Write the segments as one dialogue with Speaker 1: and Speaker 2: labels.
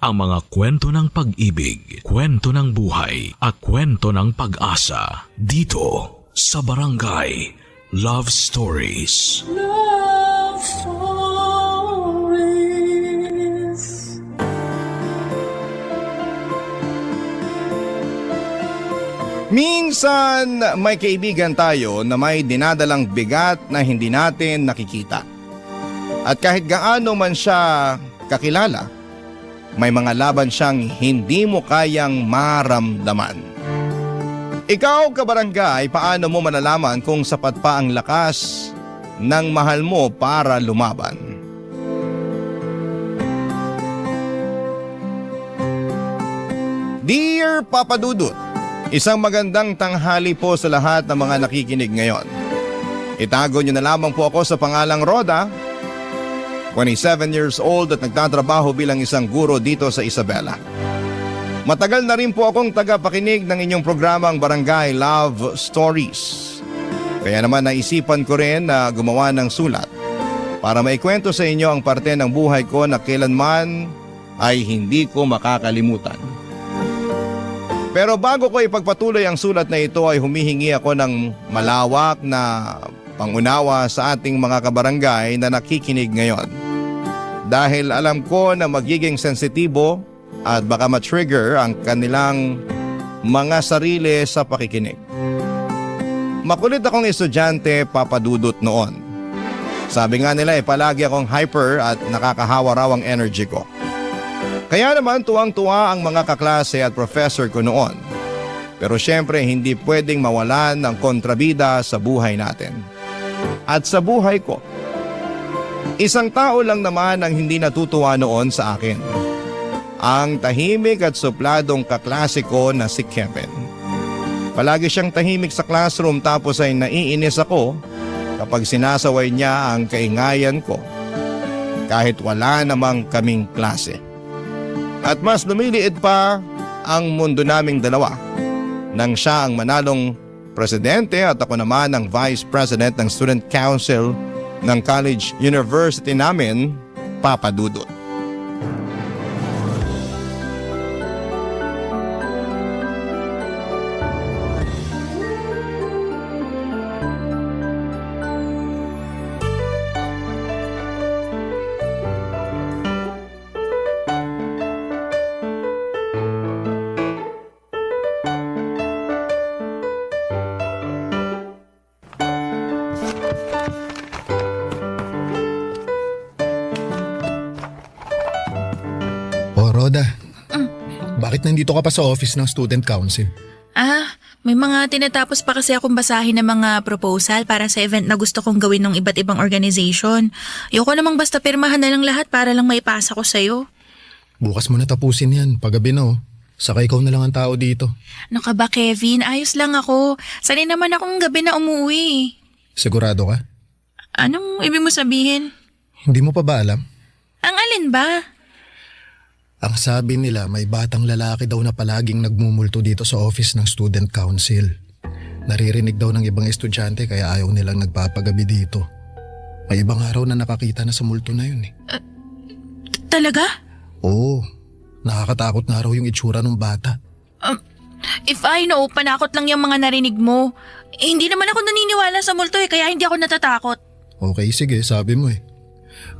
Speaker 1: ang mga kwento ng pag-ibig, kwento ng buhay at kwento ng pag-asa dito sa Barangay Love Stories.
Speaker 2: Love Stories.
Speaker 3: Minsan, may kaibigan tayo na may dinadalang bigat na hindi natin nakikita. At kahit gaano man siya kakilala, may mga laban siyang hindi mo kayang maramdaman. Ikaw, kabarangay, paano mo malalaman kung sapat pa ang lakas ng mahal mo para lumaban? Dear Papa Dudut, isang magandang tanghali po sa lahat ng mga nakikinig ngayon. Itago niyo na lamang po ako sa pangalang Roda, 27 years old at nagtatrabaho bilang isang guro dito sa Isabela. Matagal na rin po akong tagapakinig ng inyong programang Barangay Love Stories. Kaya naman naisipan ko rin na gumawa ng sulat para maikwento sa inyo ang parte ng buhay ko na kailanman ay hindi ko makakalimutan. Pero bago ko ipagpatuloy ang sulat na ito ay humihingi ako ng malawak na pangunawa sa ating mga kabarangay na nakikinig ngayon. Dahil alam ko na magiging sensitibo at baka ma-trigger ang kanilang mga sarili sa pakikinig. Makulit akong estudyante, papadudot noon. Sabi nga nila palagi akong hyper at nakakahawa raw ang energy ko. Kaya naman tuwang-tuwa ang mga kaklase at professor ko noon. Pero syempre hindi pwedeng mawalan ng kontrabida sa buhay natin. At sa buhay ko, isang tao lang naman ang hindi natutuwa noon sa akin. Ang tahimik at supladong kaklase ko na si Kevin. Palagi siyang tahimik sa classroom tapos ay naiinis ako kapag sinasaway niya ang kaingayan ko kahit wala namang kaming klase. At mas lumiliit pa ang mundo naming dalawa nang siya ang manalong presidente at ako naman ang vice president ng student council ng college university namin, Papa Dudut.
Speaker 4: Roda, bakit nandito ka pa sa office ng student council?
Speaker 5: May mga tinatapos pa kasi akong basahin ng mga proposal para sa event na gusto kong gawin ng iba't ibang organization. Ayoko namang basta pirmahan na lang lahat para lang maipasa ko sa'yo.
Speaker 4: Bukas mo na tapusin yan, paggabi na oh. Saka ikaw na lang ang tao dito.
Speaker 5: Ano ka ba, Kevin? Ayos lang ako. Sanay naman akong gabi na umuwi.
Speaker 4: Sigurado ka?
Speaker 5: Anong ibig mo sabihin?
Speaker 4: Hindi mo pa ba alam?
Speaker 5: Ang alin ba?
Speaker 4: Ang sabi nila may batang lalaki daw na palaging nagmumulto dito sa office ng student council. Naririnig daw ng ibang estudyante kaya ayaw nilang nagpapagabi dito. May ibang araw na nakakita na sa multo na yun eh.
Speaker 5: Talaga?
Speaker 4: Oo, nakakatakot nga raw yung itsura ng bata.
Speaker 5: If I know, panakot lang yung mga narinig mo. Hindi naman ako naniniwala sa multo kaya hindi ako natatakot.
Speaker 4: Okay, sige, sabi mo eh.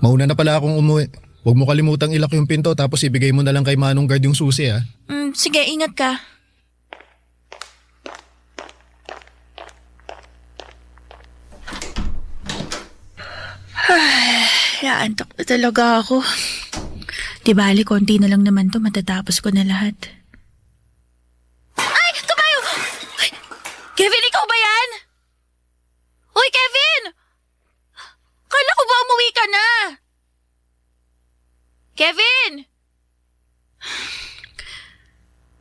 Speaker 4: Mauna na pala akong umuwi. Huwag mo kalimutang ilak yung pinto tapos ibigay mo na lang kay Manong Guard yung susi ha.
Speaker 5: Sige, ingat ka. Naantok na talaga ako. Di bali, konti na lang naman to, matatapos ko na lahat. Ay! Tumayo! Ay, Kevin, ikaw ba yan? Uy, Kevin! Kala ko ba umuwi ka na? Kevin!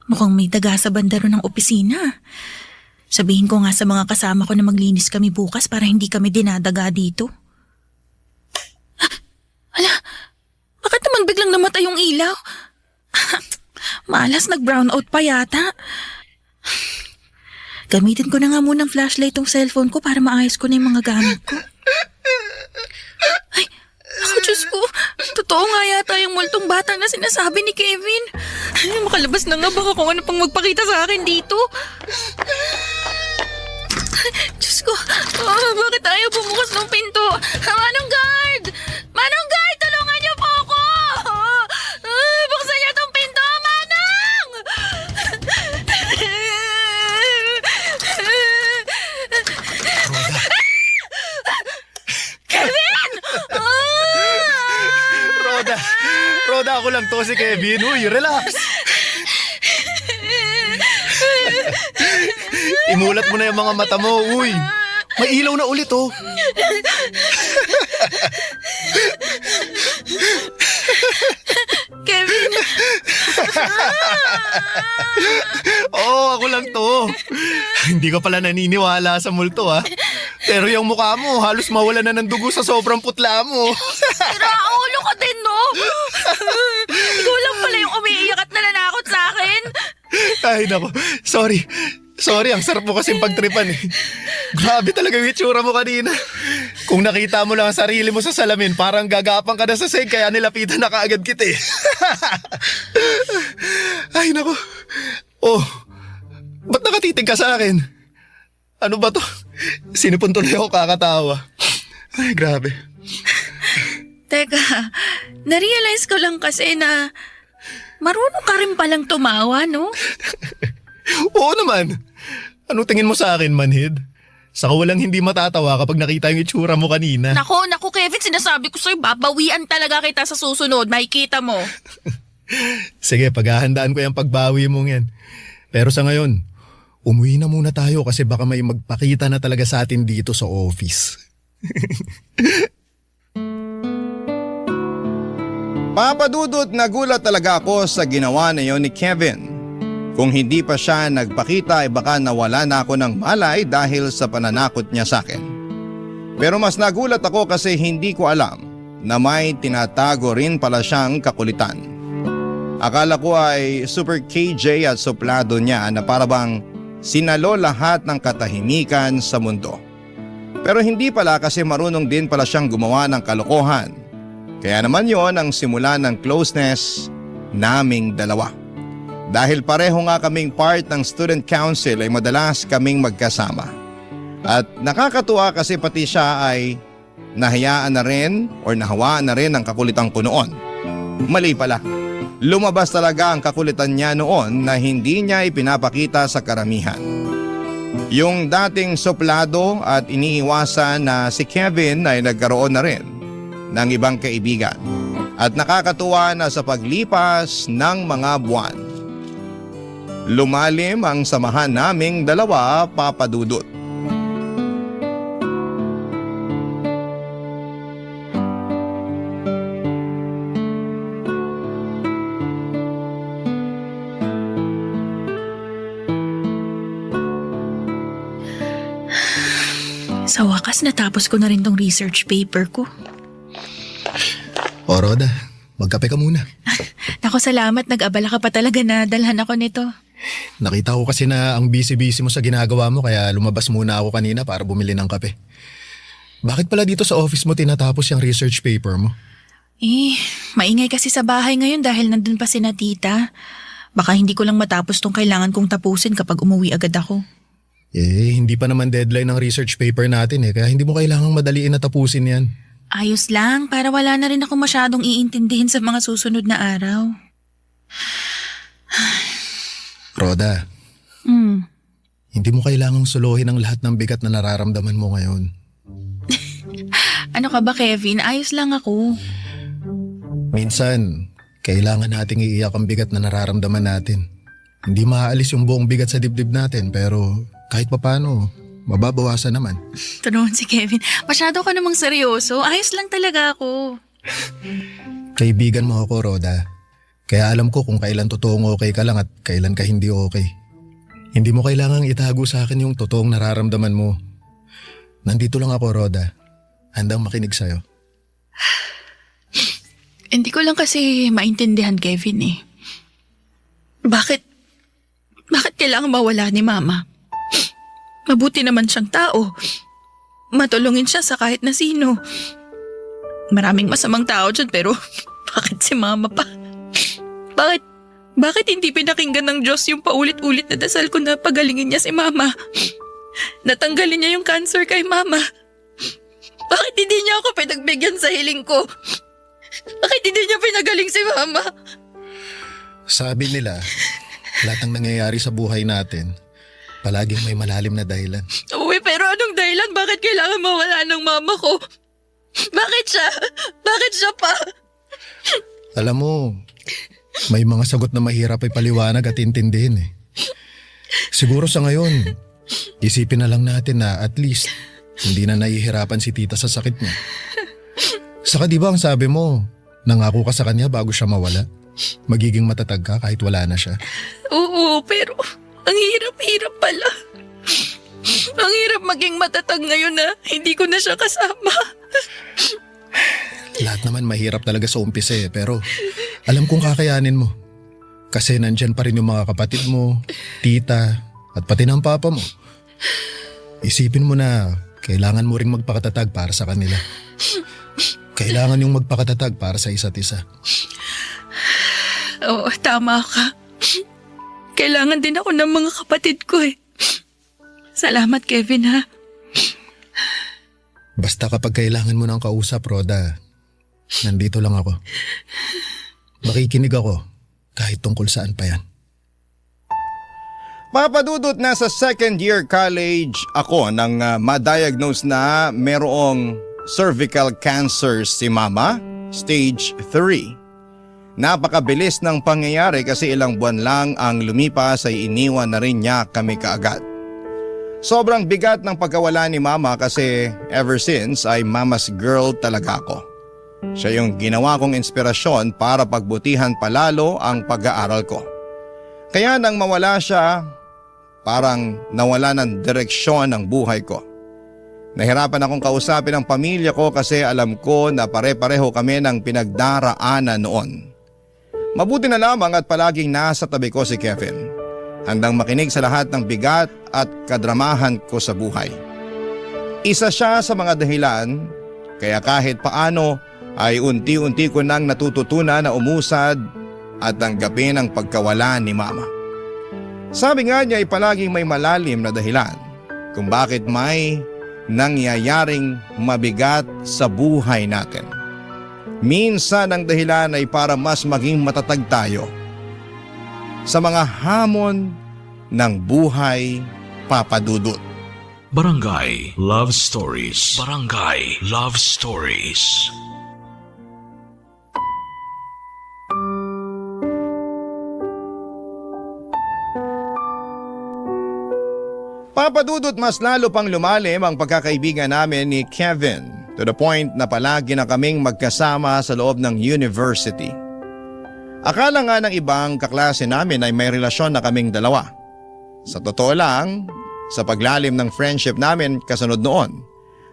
Speaker 5: Mukhang may daga sa bandaro ng opisina. Sabihin ko nga sa mga kasama ko na maglinis kami bukas para hindi kami dinadaga dito. Ala, bakit naman biglang namatay yung ilaw? Malas, nag-brown out pa yata. Gamitin ko na nga munang flashlight tong cellphone ko para maayos ko na yung mga gamit ko. Ay, ako Diyos ko. Totoo nga yata yung multong bata na sinasabi ni Kevin. Ay, makalabas na nga baka kung ano pang magpakita sa akin dito. Diyos ko, bakit ayaw bumukas ng pinto? Manong guard! Manong guard, tulungan niyo po ako! Buksan niyo tong pinto, Manong! Kevin!
Speaker 4: Roda, ako lang to si Kevin. Uy, relax. Imulat mo na yung mga mata mo, uy. May ilaw na ulit, oh.
Speaker 5: Kevin!
Speaker 4: Oo, ako lang to. Hindi ka pala naniniwala sa multo, ha? Pero yung mukha mo, halos mawala na ng dugo sa sobrang putla mo.
Speaker 5: Ulo ka din, no? Ikaw lang pala yung umiiyak at nananakot sa akin.
Speaker 4: Ay, nako. Sorry, ang sarap mo kasing pagtripan eh. Grabe talaga yung itsura mo kanina. Kung nakita mo lang ang sarili mo sa salamin, parang gagapang ka na sa seg, kaya nilapitan na kaagad kita eh. Ay, nako. Oh, ba't nakatitig ka sa akin? Ano ba to? Sinipon tuloy ako kakatawa. Ay, grabe.
Speaker 5: Teka, narealize ko lang kasi na marunong ka rin palang tumawa, no?
Speaker 4: Oo naman. Anong tingin mo sa akin, manhid? Saka walang hindi matatawa kapag nakita yung itsura mo kanina.
Speaker 5: Nako, Kevin, sinasabi ko sa'yo, babawian talaga kita sa susunod, makikita mo.
Speaker 4: Sige, paghahandaan ko yung pagbawi mong yan. Pero sa ngayon, umuwi na muna tayo kasi baka may magpakita na talaga sa atin dito sa office.
Speaker 3: Papadudot, nagulat talaga ako sa ginawa na yon ni Kevin. Kung hindi pa siya nagpakita ay baka nawala na ako ng malay dahil sa pananakot niya sa akin. Pero mas nagulat ako kasi hindi ko alam na may tinatago rin pala siyang kakulitan. Akala ko ay super KJ at suplado niya na parabang sinalo lahat ng katahimikan sa mundo. Pero hindi pala kasi marunong din pala siyang gumawa ng kalokohan. Kaya naman yon ang simula ng closeness naming dalawa. Dahil pareho nga kaming part ng student council ay madalas kaming magkasama. At nakakatuwa kasi pati siya ay nahayaan na rin o nahawaan na rin ang kakulitan ko noon. Mali pala. Lumabas talaga ang kakulitan niya noon na hindi niya ipinapakita sa karamihan. Yung dating suplado at iniiwasan na si Kevin ay nagkaroon na rin ng ibang kaibigan. At nakakatuwa na sa paglipas ng mga buwan, lumalim ang samahan naming dalawa, Papadudot.
Speaker 5: Sa wakas, natapos ko na rin tong research paper ko.
Speaker 4: O Roda, magkape ka muna.
Speaker 5: Naku, salamat. Nag-abala ka pa talaga na dalhan ako nito.
Speaker 4: Nakita ko kasi na ang busy-busy mo sa ginagawa mo kaya lumabas muna ako kanina para bumili ng kape. Bakit pala dito sa office mo tinatapos yung research paper mo?
Speaker 5: Maingay kasi sa bahay ngayon dahil nandun pa sina tita. Baka hindi ko lang matapos tong kailangan kong tapusin kapag umuwi agad ako.
Speaker 4: Hindi pa naman deadline ng research paper natin kaya hindi mo kailangang madaliin na tapusin yan.
Speaker 5: Ayos lang, para wala na rin ako masyadong iintindihin sa mga susunod na araw.
Speaker 4: Roda, hindi mo kailangang suluhin ang lahat ng bigat na nararamdaman mo ngayon.
Speaker 5: Ano ka ba, Kevin? Ayos lang ako.
Speaker 4: Minsan, kailangan nating iiyak ang bigat na nararamdaman natin. Hindi maaalis yung buong bigat sa dibdib natin pero kahit papano, mababawasan naman.
Speaker 5: Ito naman si Kevin. Masyado ka namang seryoso. Ayos lang talaga ako.
Speaker 4: Kaibigan mo ako, Roda. Kaya alam ko kung kailan totoong okay ka lang at kailan ka hindi okay. Hindi mo kailangang itago sa akin yung totoong nararamdaman mo. Nandito lang ako, Roda. Handang makinig sa'yo.
Speaker 5: Hindi ko lang kasi maintindihan, Kevin eh. Bakit kailangan mawala ni Mama? Mabuti naman siyang tao. Matulungin siya sa kahit na sino. Maraming masamang tao dyan pero bakit si Mama pa? Bakit hindi pinakinggan ng Diyos yung paulit-ulit na dasal ko na pagalingin niya si Mama? Natanggalin niya yung cancer kay Mama. Bakit hindi niya ako pinagbigyan sa hiling ko? Bakit hindi niya pinagaling si Mama?
Speaker 4: Sabi nila, lahat ng nangyayari sa buhay natin, palaging may malalim na dahilan.
Speaker 5: Uy, pero anong dahilan? Bakit kailangan mawala ng Mama ko? Bakit siya? Bakit siya pa?
Speaker 4: Alam mo, may mga sagot na mahirap ay paliwanag at intindihin eh. Siguro sa ngayon, isipin na lang natin na at least hindi na nahihirapan si tita sa sakit niya. Saka di ba ang sabi mo, nangako ka sa kanya bago siya mawala? Magiging matatag ka kahit wala na siya.
Speaker 5: Oo, pero ang hirap-hirap pala. Ang hirap maging matatag ngayon na hindi ko na siya kasama.
Speaker 4: Lahat naman mahirap talaga sa umpisa eh, pero alam kong kakayanin mo. Kasi nandyan pa rin yung mga kapatid mo, tita, at pati ng papa mo. Isipin mo na kailangan mo ring magpakatatag para sa kanila. Kailangan yung magpakatatag para sa isa't isa.
Speaker 5: Oo, tama ka. Kailangan din ako ng mga kapatid ko eh. Salamat, Kevin, ha?
Speaker 4: Basta kapag kailangan mo ng kausap, Roda, nandito lang ako. Makikinig ako kahit tungkol saan pa yan.
Speaker 3: Papadudot, nasa second year college ako nang ma-diagnose na merong cervical cancer si Mama, stage 3. Napakabilis ng pangyayari kasi ilang buwan lang ang lumipas ay iniwan na rin niya kami kaagad. Sobrang bigat ng pagkawala ni Mama kasi ever since ay Mama's girl talaga ako. Siya yung ginawa kong inspirasyon para pagbutihan palalo ang pag-aaral ko. Kaya nang mawala siya, parang nawala ng direksyon ang buhay ko. Nahirapan akong kausapin ang pamilya ko kasi alam ko na pare-pareho kami ng pinagdaraanan noon. Mabuti na lamang at palaging nasa tabi ko si Kevin, handang makinig sa lahat ng bigat at kadramahan ko sa buhay. Isa siya sa mga dahilan kaya kahit paano ay unti-unti ko nang natututunan na umusad at tanggapin ang pagkawala ni Mama. Sabi nga niya ay palaging may malalim na dahilan kung bakit may nangyayaring mabigat sa buhay natin. Minsan ang dahilan ay para mas maging matatag tayo sa mga hamon ng buhay, Papadudot.
Speaker 1: Barangay Love Stories. Barangay Love Stories.
Speaker 3: Papadudot, mas lalo pang lumalim ang pagkakaibigan namin ni Kevin to the point na palagi na kaming magkasama sa loob ng university. Akala nga ng ibang kaklase namin ay may relasyon na kaming dalawa. Sa totoo lang, sa paglalim ng friendship namin kasunod noon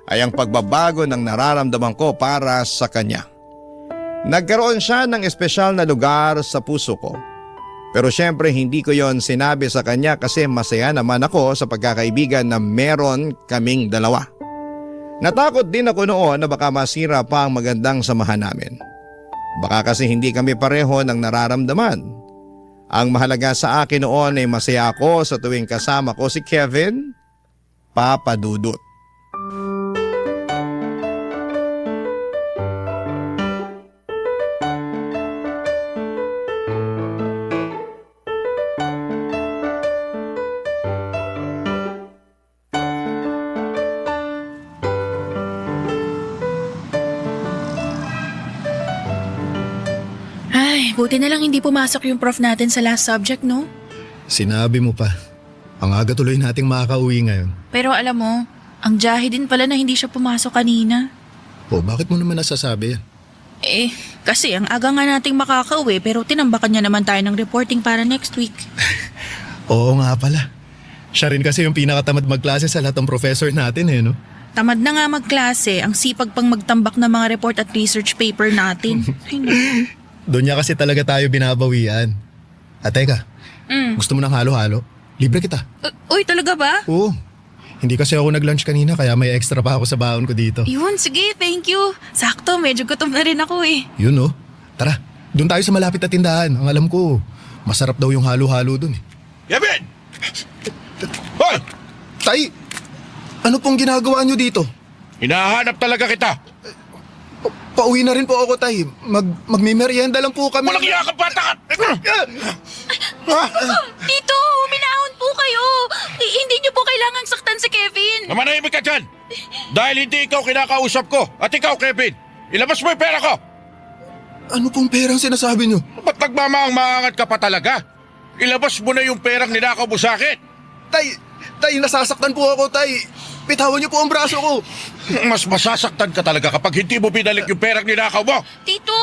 Speaker 3: ay ang pagbabago ng nararamdaman ko para sa kanya. Nagkaroon siya ng espesyal na lugar sa puso ko. Pero syempre hindi ko yon sinabi sa kanya kasi masaya naman ako sa pagkakaibigan na meron kaming dalawa. Natakot din ako noon na baka masira pa ang magandang samahan namin. Baka kasi hindi kami pareho ng nararamdaman. Ang mahalaga sa akin noon ay masaya ako sa tuwing kasama ko si Kevin, Papadudot.
Speaker 5: Buti na lang hindi pumasok yung prof natin sa last subject, no?
Speaker 4: Sinabi mo pa. Ang aga tuloy nating makakauwi ngayon.
Speaker 5: Pero alam mo, ang jahe din pala na hindi siya pumasok kanina.
Speaker 4: O bakit mo naman nasasabi yan?
Speaker 5: Kasi ang aga nga nating makakauwi pero tinambakan niya naman tayo ng reporting para next week.
Speaker 4: Oo nga pala. Siya rin kasi yung pinakatamad magklase sa lahat ng professor natin eh, no?
Speaker 5: Tamad na nga magklase, ang sipag pang magtambak ng mga report at research paper natin. Ay, no.
Speaker 4: Doon niya kasi talaga tayo binabawian. At teka, gusto mo ng halo-halo? Libre kita.
Speaker 5: Uy, talaga ba?
Speaker 4: Oo. Hindi kasi ako nag-lunch kanina kaya may extra pa ako sa baon ko dito.
Speaker 5: Yun, sige, thank you. Sakto, medyo gutom na rin ako eh.
Speaker 4: Yun oh. Tara, doon tayo sa malapit na tindahan. Ang alam ko, masarap daw yung halo-halo doon eh.
Speaker 6: Kevin! Hoy!
Speaker 4: Tay, ano pong ginagawa nyo dito?
Speaker 6: Hinahanap talaga kita.
Speaker 4: Pauwi na rin po ako, Tay. Magmimerienda lang po kami.
Speaker 6: Walang iyakap bata ka!
Speaker 5: Tito, huminahon po kayo. Hindi niyo po kailangang saktan si Kevin.
Speaker 6: Namanahimik ka dyan! Dahil hindi ikaw kinakausap ko at ikaw, Kevin, ilabas mo yung pera ko!
Speaker 4: Ano pong perang sinasabi nyo?
Speaker 6: Ba't nagmamahang-mahangat ka pa talaga? Ilabas mo na yung perang ninakaw mo sa akin!
Speaker 4: Tay, nasasaktan po ako, Tay. Bitawan niyo po ang braso ko.
Speaker 6: Mas masasaktan ka talaga kapag hindi mo binalik yung perang ninakaw mo!
Speaker 5: Tito,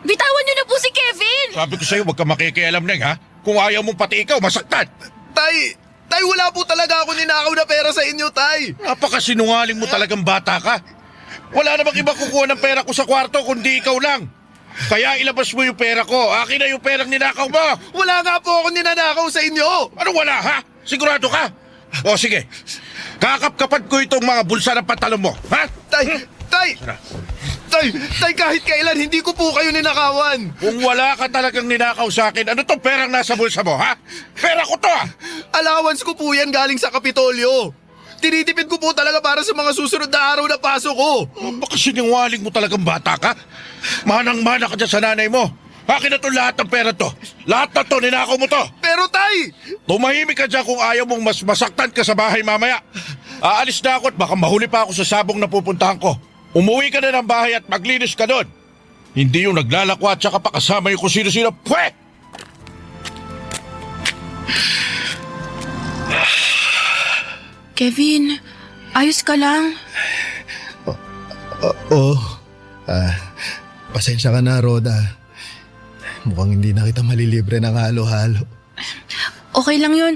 Speaker 5: bitawan niyo na po si Kevin.
Speaker 6: Sabi ko sa'yo, huwag ka makikialam, Neng, ha? Kung ayaw mong pati ikaw, masaktan!
Speaker 4: Tay, wala po talaga ako ninakaw na pera sa inyo, Tay.
Speaker 6: Napakasinungaling mo talagang bata ka. Wala namang iba kukuha ng pera ko sa kwarto kundi ikaw lang. Kaya ilabas mo yung pera ko. Akin na yung perang ninakaw mo.
Speaker 4: Wala nga po ako ninanakaw sa inyo.
Speaker 6: Ano wala, ha? Sigurado ka? O sige, kakapkapan ko itong mga bulsa ng pantalon mo, ha?
Speaker 4: Tay, kahit kailan hindi ko po kayo ninakawan.
Speaker 6: Kung wala ka talagang ninakaw sa akin, ano tong perang nasa bulsa mo, ha? Pera ko to, ha?
Speaker 4: Allowance ko po yan galing sa Kapitolyo. Tinitipid ko po talaga para sa mga susunod na araw na pasok ko.
Speaker 6: Baka sinungaling mo talagang bata ka? Manang-mana ka dyan sa nanay mo. Akin na to lahat ng pera to. Lahat na to, ninakaw mo to.
Speaker 4: Pero Tay!
Speaker 6: Tumahimik ka dyan kung ayaw mong mas masaktan ka sa bahay mamaya. Aalis na ako at baka mahuli pa ako sa sabong na pupuntahan ko. Umuwi ka na ng bahay at maglinis ka doon. Hindi yung naglalakwa at saka pa kasama yung kung sino-sino. Pwe!
Speaker 5: Kevin, ayos ka lang?
Speaker 4: Oo. Pasensya ka na, Roda. Mukhang hindi na kita malilibre ng halo-halo.
Speaker 5: Okay lang yun.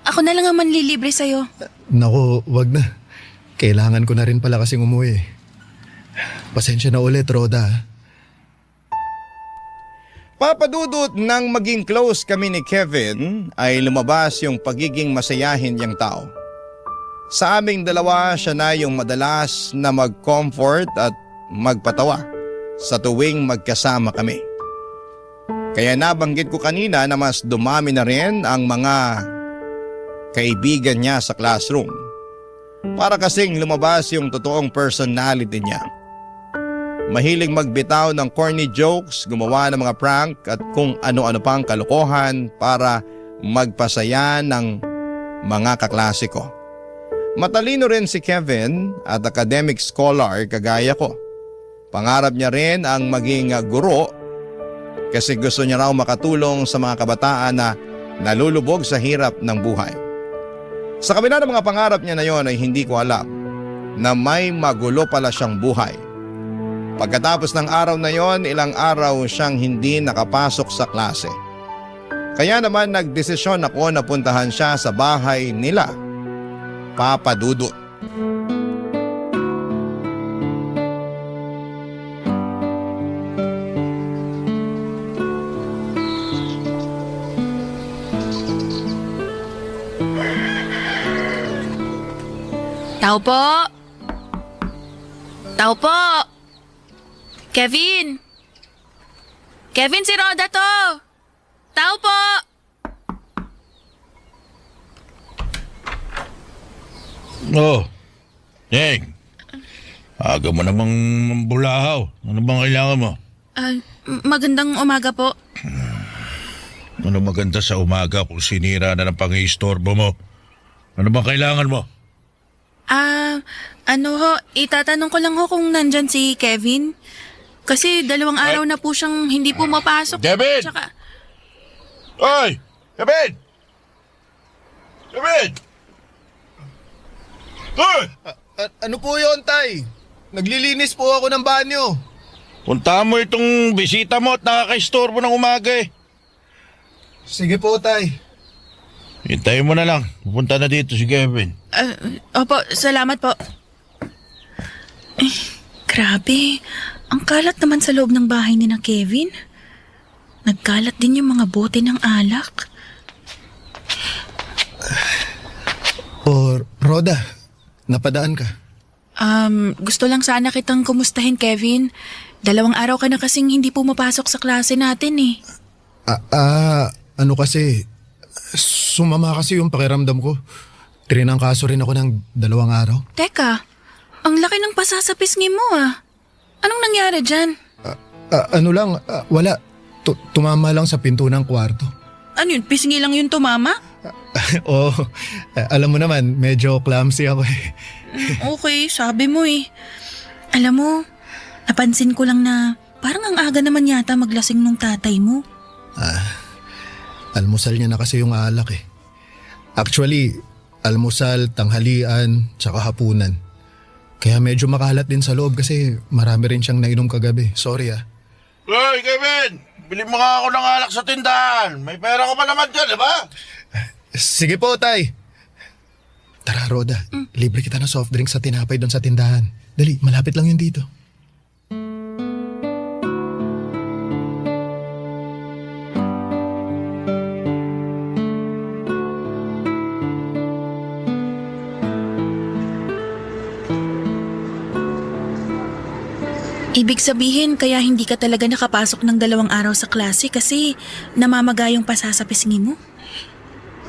Speaker 5: Ako na lang ang manlilibre sa'yo.
Speaker 4: Naku, wag na. Kailangan ko na rin pala kasing umuwi. Pasensya na ulit, Roda.
Speaker 3: Papadudot nang maging close kami ni Kevin ay lumabas yung pagiging masayahin niyang tao. Sa aming dalawa, siya na yung madalas na mag-comfort at magpatawa sa tuwing magkasama kami. Kaya nabanggit ko kanina na mas dumami na rin ang mga kaibigan niya sa classroom. Para kasing lumabas yung totoong personality niya. Mahilig magbitaw ng corny jokes, gumawa ng mga prank at kung ano-ano pang kalokohan para magpasaya ng mga kaklase ko. Matalino rin si Kevin at academic scholar kagaya ko. Pangarap niya rin ang maging guro kasi gusto niya raw makatulong sa mga kabataan na nalulubog sa hirap ng buhay. Sa kabila ng mga pangarap niya na yon ay hindi ko alam na may magulo pala siyang buhay. Pagkatapos ng araw na yon, ilang araw siyang hindi nakapasok sa klase. Kaya naman nagdesisyon ako na puntahan siya sa bahay nila, Papa Dudut.
Speaker 5: Tao po! Tao po! Kevin! Kevin, si Roda to! Tao po!
Speaker 6: Oh, Neng. Aga mo namang bulahaw. Ano bang kailangan mo?
Speaker 5: Magandang umaga po.
Speaker 6: Ano maganda sa umaga kung sinira na ng pang-iistorbo mo? Ano bang kailangan mo?
Speaker 5: Itatanong ko lang ho kung nandyan si Kevin. Kasi 2 araw na po siyang hindi pumapasok.
Speaker 6: Kevin!
Speaker 5: Tsaka,
Speaker 6: Oy! Kevin! Kevin! Hoy!
Speaker 4: Ano po yon, Tay? Naglilinis po ako ng banyo.
Speaker 6: Puntahan mo itong bisita mo at nakaka-istorbo ng umaga eh.
Speaker 4: Sige po, Tay.
Speaker 6: Hintayin mo na lang. Pupunta na dito si Kevin.
Speaker 5: opo, salamat po. Grabe. Ang kalat naman sa loob ng bahay ni na Kevin. Nagkalat din yung mga bote ng alak.
Speaker 4: Roda, napadaan ka.
Speaker 5: Gusto lang sana kitang kumustahin, Kevin. 2 araw ka na kasing hindi pumapasok sa klase natin eh.
Speaker 4: Ano kasi, sumama kasi yung pakiramdam ko. Trinangkaso rin ako ng 2 araw.
Speaker 5: Teka, ang laki ng pasasapisngi mo ah. Anong nangyari dyan?
Speaker 4: Wala. Tumama lang sa pinto ng kwarto.
Speaker 5: Ano yun, pisngi lang yun tumama?
Speaker 4: Oo, alam mo naman, medyo clumsy ako eh.
Speaker 5: Okay, sabi mo eh. Alam mo, napansin ko lang na parang ang aga naman yata maglasing nung tatay mo.
Speaker 4: Almusal niya na kasi yung alak eh. Actually, almusal, tanghalian, tsaka hapunan. Kaya medyo makalat din sa loob kasi marami rin siyang nainom kagabi. Sorry ah.
Speaker 6: Hoy, Kevin! Bili mo nga ako ng alak sa tindahan. May pera ko pa naman dyan, di ba?
Speaker 4: Sige po, tay. Tara, Roda. Libre kita ng soft drink sa tinapay doon sa tindahan. Dali, malapit lang yun dito.
Speaker 5: Ibig sabihin, kaya hindi ka talaga nakapasok ng 2 araw sa klase kasi namamaga yung pasasapisngi mo?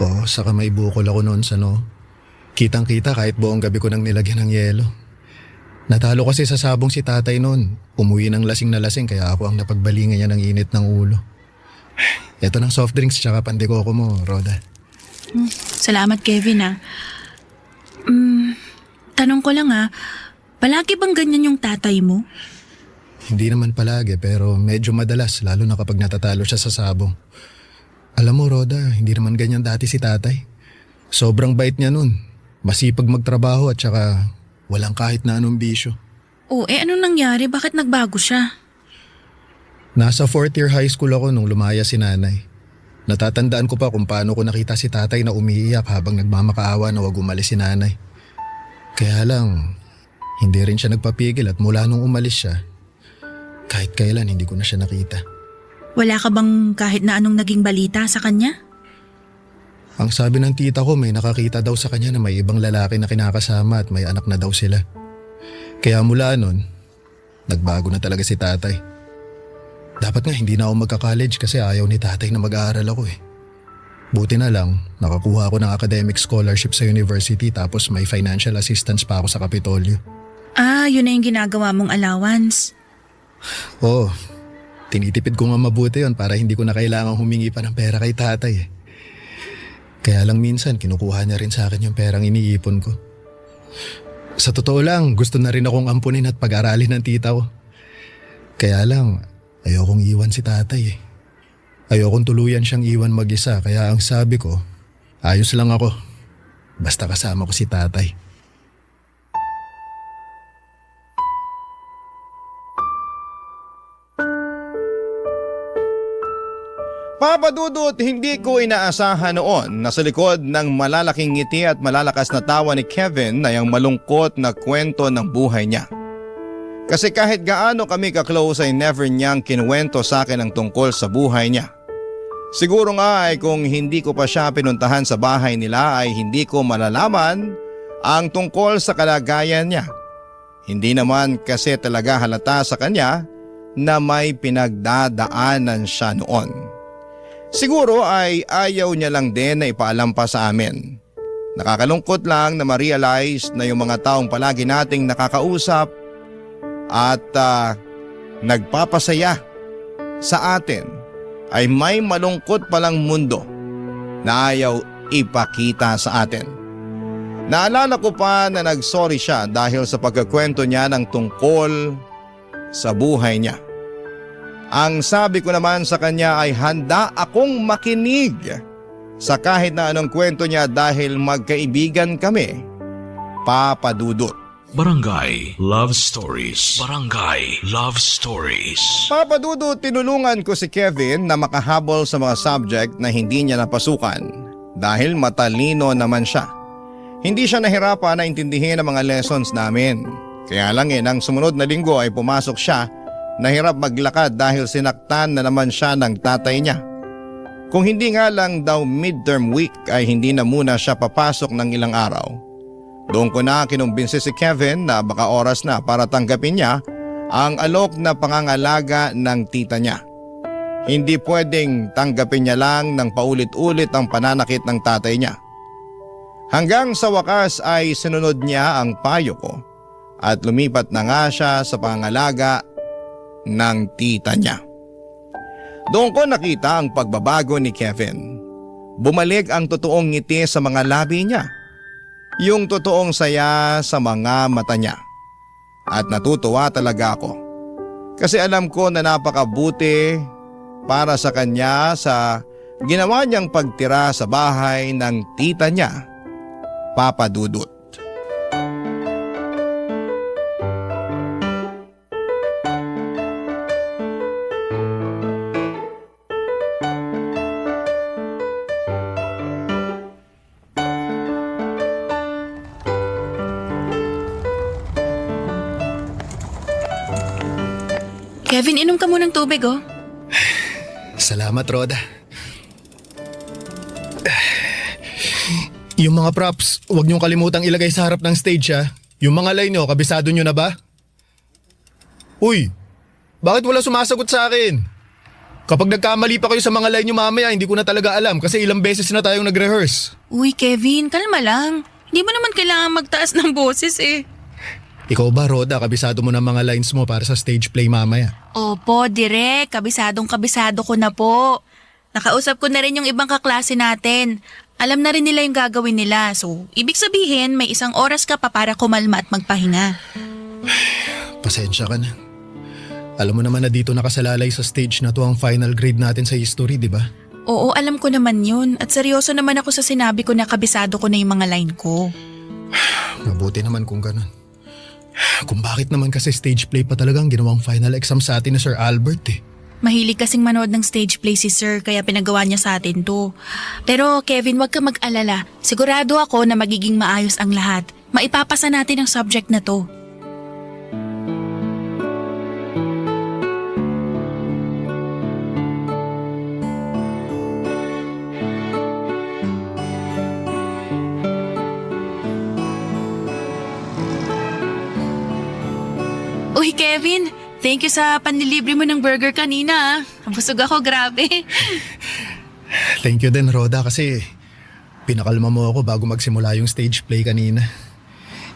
Speaker 4: Oo, saka may bukol ako noon sa Kitang-kita kahit buong gabi ko nang nilagyan ng yelo. Natalo kasi sa sabong si tatay noon. Umuwi ng lasing na lasing kaya ako ang napagbalingan niya ng init ng ulo. Ito ng soft drinks tsaka pandikoko mo, Roda.
Speaker 5: Salamat, Kevin ah. Tanong ko lang ah, palagi bang ganyan yung tatay mo?
Speaker 4: Hindi naman palagi pero medyo madalas lalo na kapag natatalo siya sa sabong. Alam mo, Roda, hindi naman ganyan dati si tatay. Sobrang bait niya nun. Masipag magtrabaho at saka walang kahit na anong bisyo.
Speaker 5: Anong nangyari? Bakit nagbago siya?
Speaker 4: Nasa 4th year high school ako nung lumaya si nanay. Natatandaan ko pa kung paano ko nakita si tatay na umiiyak habang nagmamakaawa na wag umalis si nanay. Kaya lang, hindi rin siya nagpapigil at mula nung umalis siya, kahit kailan hindi ko na siya nakita.
Speaker 5: Wala ka bang kahit na anong naging balita sa kanya?
Speaker 4: Ang sabi ng tita ko may nakakita daw sa kanya na may ibang lalaki na kinakasama at may anak na daw sila. Kaya mula nun, nagbago na talaga si tatay. Dapat nga hindi na ako magka-college kasi ayaw ni tatay na mag-aaral ako eh. Buti na lang, nakakuha ako ng academic scholarship sa university tapos may financial assistance pa ako sa Kapitolyo.
Speaker 5: Yun na yung ginagawa mong allowance.
Speaker 4: Oo, tinitipid ko nga mabuti yon para hindi ko na kailangang humingi pa ng pera kay tatay eh. Kaya lang minsan kinukuha niya rin sa akin yung perang iniipon ko. Sa totoo lang, gusto na rin akong ampunin at pag-aralin ng tita ko. Kaya lang, ayokong iwan si tatay eh. Ayokong tuluyan siyang iwan mag-isa kaya ang sabi ko, ayos lang ako. Basta kasama ko si tatay.
Speaker 3: Papa Dudut, hindi ko inaasahan noon na sa likod ng malalaking ngiti at malalakas na tawa ni Kevin ay ang malungkot na kwento ng buhay niya. Kasi kahit gaano kami ka-close ay never niyang kinuwento sa akin ang tungkol sa buhay niya. Siguro nga ay kung hindi ko pa siya pinuntahan sa bahay nila ay hindi ko malalaman ang tungkol sa kalagayan niya. Hindi naman kasi talaga halata sa kanya na may pinagdadaanan siya noon. Siguro ay ayaw niya lang din na ipaalam pa sa amin. Nakakalungkot lang na ma-realize na yung mga taong palagi nating nakakausap at nagpapasaya sa atin ay may malungkot palang mundo na ayaw ipakita sa atin. Naalala ko pa na nagsorry siya dahil sa pagkakwento niya ng tungkol sa buhay niya. Ang sabi ko naman sa kanya ay handa akong makinig sa kahit na anong kwento niya dahil magkaibigan kami, Papa Dudut.
Speaker 1: Barangay Love Stories. Barangay Love Stories.
Speaker 3: Papa Dudut, tinulungan ko si Kevin na makahabol sa mga subject na hindi niya napasukan dahil matalino naman siya. Hindi siya nahirapan na intindihin ang mga lessons namin. Kaya lang nang sumunod na linggo ay pumasok siya. Nahirap maglakad dahil sinaktan na naman siya ng tatay niya. Kung hindi nga lang daw midterm week ay hindi na muna siya papasok ng ilang araw. Doon ko na kinumbinsi si Kevin na baka oras na para tanggapin niya ang alok na pangangalaga ng tita niya. Hindi pwedeng tanggapin niya lang ng paulit-ulit ang pananakit ng tatay niya. Hanggang sa wakas ay sinunod niya ang payo ko at lumipat na nga siya sa pangangalaga ng tita niya. Doon ko nakita ang pagbabago ni Kevin. Bumalik ang totoong ngiti sa mga labi niya. Yung totoong saya sa mga mata niya. At natutuwa talaga ako. Kasi alam ko na napakabuti para sa kanya sa ginawa niyang pagtira sa bahay ng tita niya, Papa Dudut.
Speaker 5: Kevin, inom ka munang tubig, oh.
Speaker 4: Salamat, Roda. Yung mga props, huwag niyong kalimutang ilagay sa harap ng stage ha. Yung mga line niyo, kabisado niyo na ba? Uy, bakit wala sumasagot sa akin? Kapag nagkamali pa kayo sa mga line niyo mamaya, hindi ko na talaga alam kasi ilang beses na tayong nag-rehearse.
Speaker 5: Uy, Kevin, kalma lang. Hindi mo naman kailangan magtaas ng boses eh.
Speaker 4: Ikaw ba, Roda, kabisado mo na mga lines mo para sa stage play mamaya?
Speaker 5: Opo, direk. Kabisado ko na po. Nakausap ko na rin yung ibang kaklase natin. Alam na rin nila yung gagawin nila. So, ibig sabihin, may 1 oras ka pa para kumalma at magpahinga.
Speaker 4: Pasensya ka na. Alam mo naman na dito nakasalalay sa stage na to ang final grade natin sa history, di ba?
Speaker 5: Oo, alam ko naman yun. At seryoso naman ako sa sinabi ko na kabisado ko na yung mga line ko.
Speaker 4: Mabuti naman kung ganun. Kung bakit naman kasi stage play pa talagang ginawang final exam sa atin ni Sir Albert eh.
Speaker 5: Mahilig kasing manood ng stage play si Sir kaya pinagawa niya sa atin to. Pero Kevin, wag ka mag-alala. Sigurado ako na magiging maayos ang lahat. Maipapasa natin ang subject na to. Uy, Kevin, thank you sa panlilibre mo ng burger kanina. Busog ako, grabe.
Speaker 4: Thank you din, Roda, kasi pinakalma mo ako bago magsimula yung stage play kanina.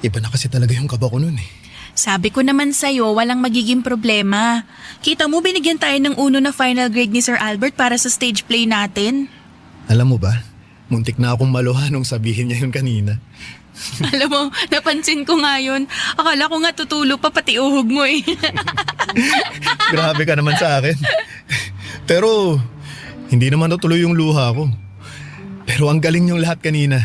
Speaker 4: Iba na kasi talaga yung kaba ko nun eh.
Speaker 5: Sabi ko naman sa'yo, walang magiging problema. Kita mo, binigyan tayo ng 1 na final grade ni Sir Albert para sa stage play natin.
Speaker 4: Alam mo ba, muntik na akong maluha nung sabihin niya yun kanina.
Speaker 5: Alam mo, napansin ko nga yun. Akala ko nga tutulo pa pati uhog mo eh.
Speaker 4: Grabe ka naman sa akin. Pero, hindi naman natuloy yung luha ko. Pero ang galing niyong lahat kanina.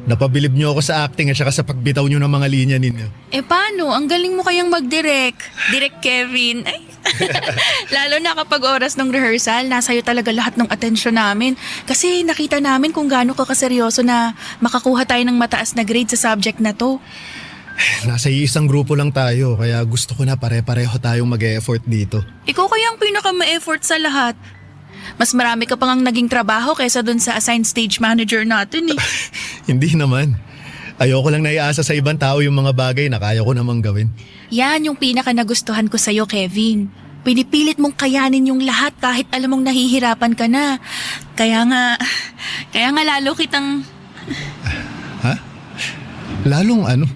Speaker 4: Napabilib niyo ako sa acting at saka sa pagbitaw niyo ng mga linya ninyo.
Speaker 5: Eh paano? Ang galing mo kayang mag-direct. Direct Kevin. Ay. Lalo na kapag oras ng rehearsal, nasa'yo talaga lahat ng atensyon namin. Kasi nakita namin kung gaano ka kaseryoso na makakuha tayo ng mataas na grade sa subject na to.
Speaker 4: Nasa isang grupo lang tayo, kaya gusto ko na pare-pareho tayong mag-e-effort dito.
Speaker 5: Ikaw kaya ang pinaka-ma-effort sa lahat. Mas marami ka pang naging trabaho kaysa dun sa assigned stage manager natin eh.
Speaker 4: Hindi naman. Ayoko lang naiasa sa ibang tao yung mga bagay na kaya ko namang gawin.
Speaker 5: Yan yung pinaka-nagustuhan ko sa'yo, Kevin. Pinipilit mong kayanin yung lahat kahit alam mong nahihirapan ka na. Kaya nga lalo kitang...
Speaker 4: Ha? Lalong ano?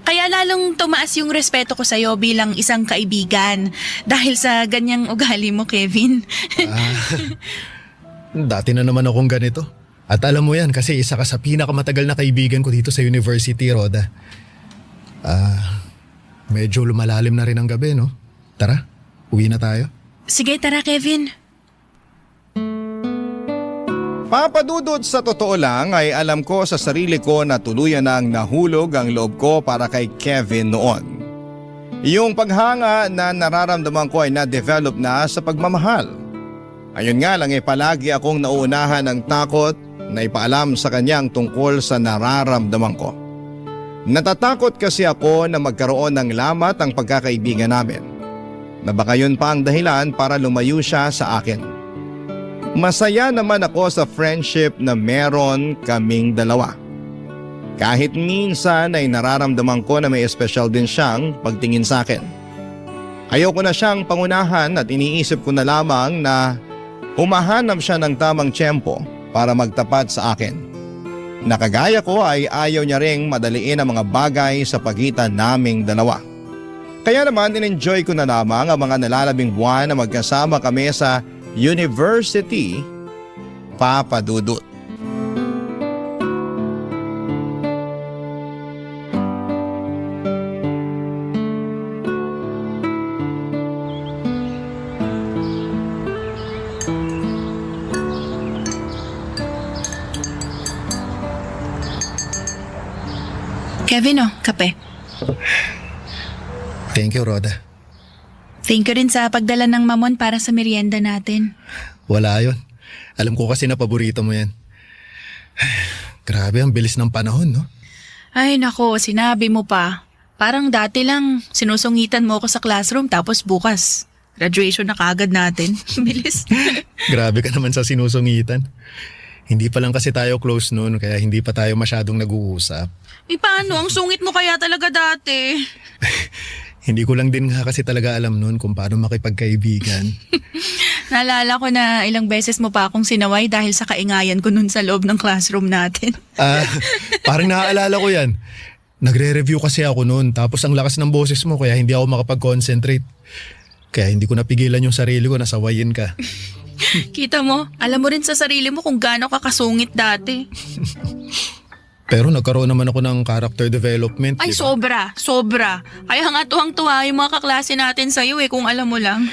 Speaker 5: Kaya lalong tumaas yung respeto ko sa'yo bilang isang kaibigan dahil sa ganyang ugali mo, Kevin.
Speaker 4: Dati na naman akong ganito. At alam mo yan kasi isa ka sa pinakamatagal na kaibigan ko dito sa university, Roda. Medyo lumalalim na rin ang gabi, no? Tara, uwi na tayo.
Speaker 5: Sige, tara, Kevin.
Speaker 3: Papadudod sa totoo lang ay alam ko sa sarili ko na tuluyan nang nahulog ang loob ko para kay Kevin noon. Yung paghanga na nararamdaman ko ay na-develop na sa pagmamahal. Ayun nga lang palagi akong nauunahan ng takot na ipaalam sa kanyang tungkol sa nararamdaman ko. Natatakot kasi ako na magkaroon ng lamat ang pagkakaibigan namin. Na baka yun pa ang dahilan para lumayo siya sa akin. Masaya naman ako sa friendship na meron kaming dalawa. Kahit minsan ay nararamdaman ko na may espesyal din siyang pagtingin sa akin. Ayoko na siyang pangunahan at iniisip ko na lamang na humahanap siya ng tamang tiyempo para magtapat sa akin. Nakagaya ko ay ayaw niya ring madaliin ang mga bagay sa pagitan naming dalawa. Kaya naman in-enjoy ko na lamang ang mga nalalabing buwan na magkasama kami sa University, Papa Dudut.
Speaker 5: Kevin, kape.
Speaker 4: Thank you, Rhoda.
Speaker 5: Thank you rin sa pagdala ng mamon para sa merienda natin.
Speaker 4: Wala yun. Alam ko kasi na paborito mo yan. Grabe, ang bilis ng panahon, no?
Speaker 5: Ay nako, sinabi mo pa. Parang dati lang, sinusungitan mo ako sa classroom tapos bukas. Graduation na kaagad natin. Bilis.
Speaker 4: Grabe ka naman sa sinusungitan. Hindi pa lang kasi tayo close noon kaya hindi pa tayo masyadong nag-uusap.
Speaker 5: Paano? Ang sungit mo kaya talaga dati.
Speaker 4: Hindi ko lang din nga kasi talaga alam noon kung paano makipagkaibigan.
Speaker 5: Naalala ko na ilang beses mo pa akong sinaway dahil sa kaingayan ko nun sa loob ng classroom natin.
Speaker 4: Parang naaalala ko yan. Nagre-review kasi ako noon tapos ang lakas ng boses mo kaya hindi ako makapag-concentrate. Kaya hindi ko napigilan yung sarili ko na sawayin ka.
Speaker 5: Kita mo, alam mo rin sa sarili mo kung gaano ka kasungit dati.
Speaker 4: Pero nagkaroon naman ako ng character development.
Speaker 5: Ay,
Speaker 4: diba?
Speaker 5: sobra. Kaya nga tuwang-tuwa yung mga kaklase natin sa'yo kung alam mo lang.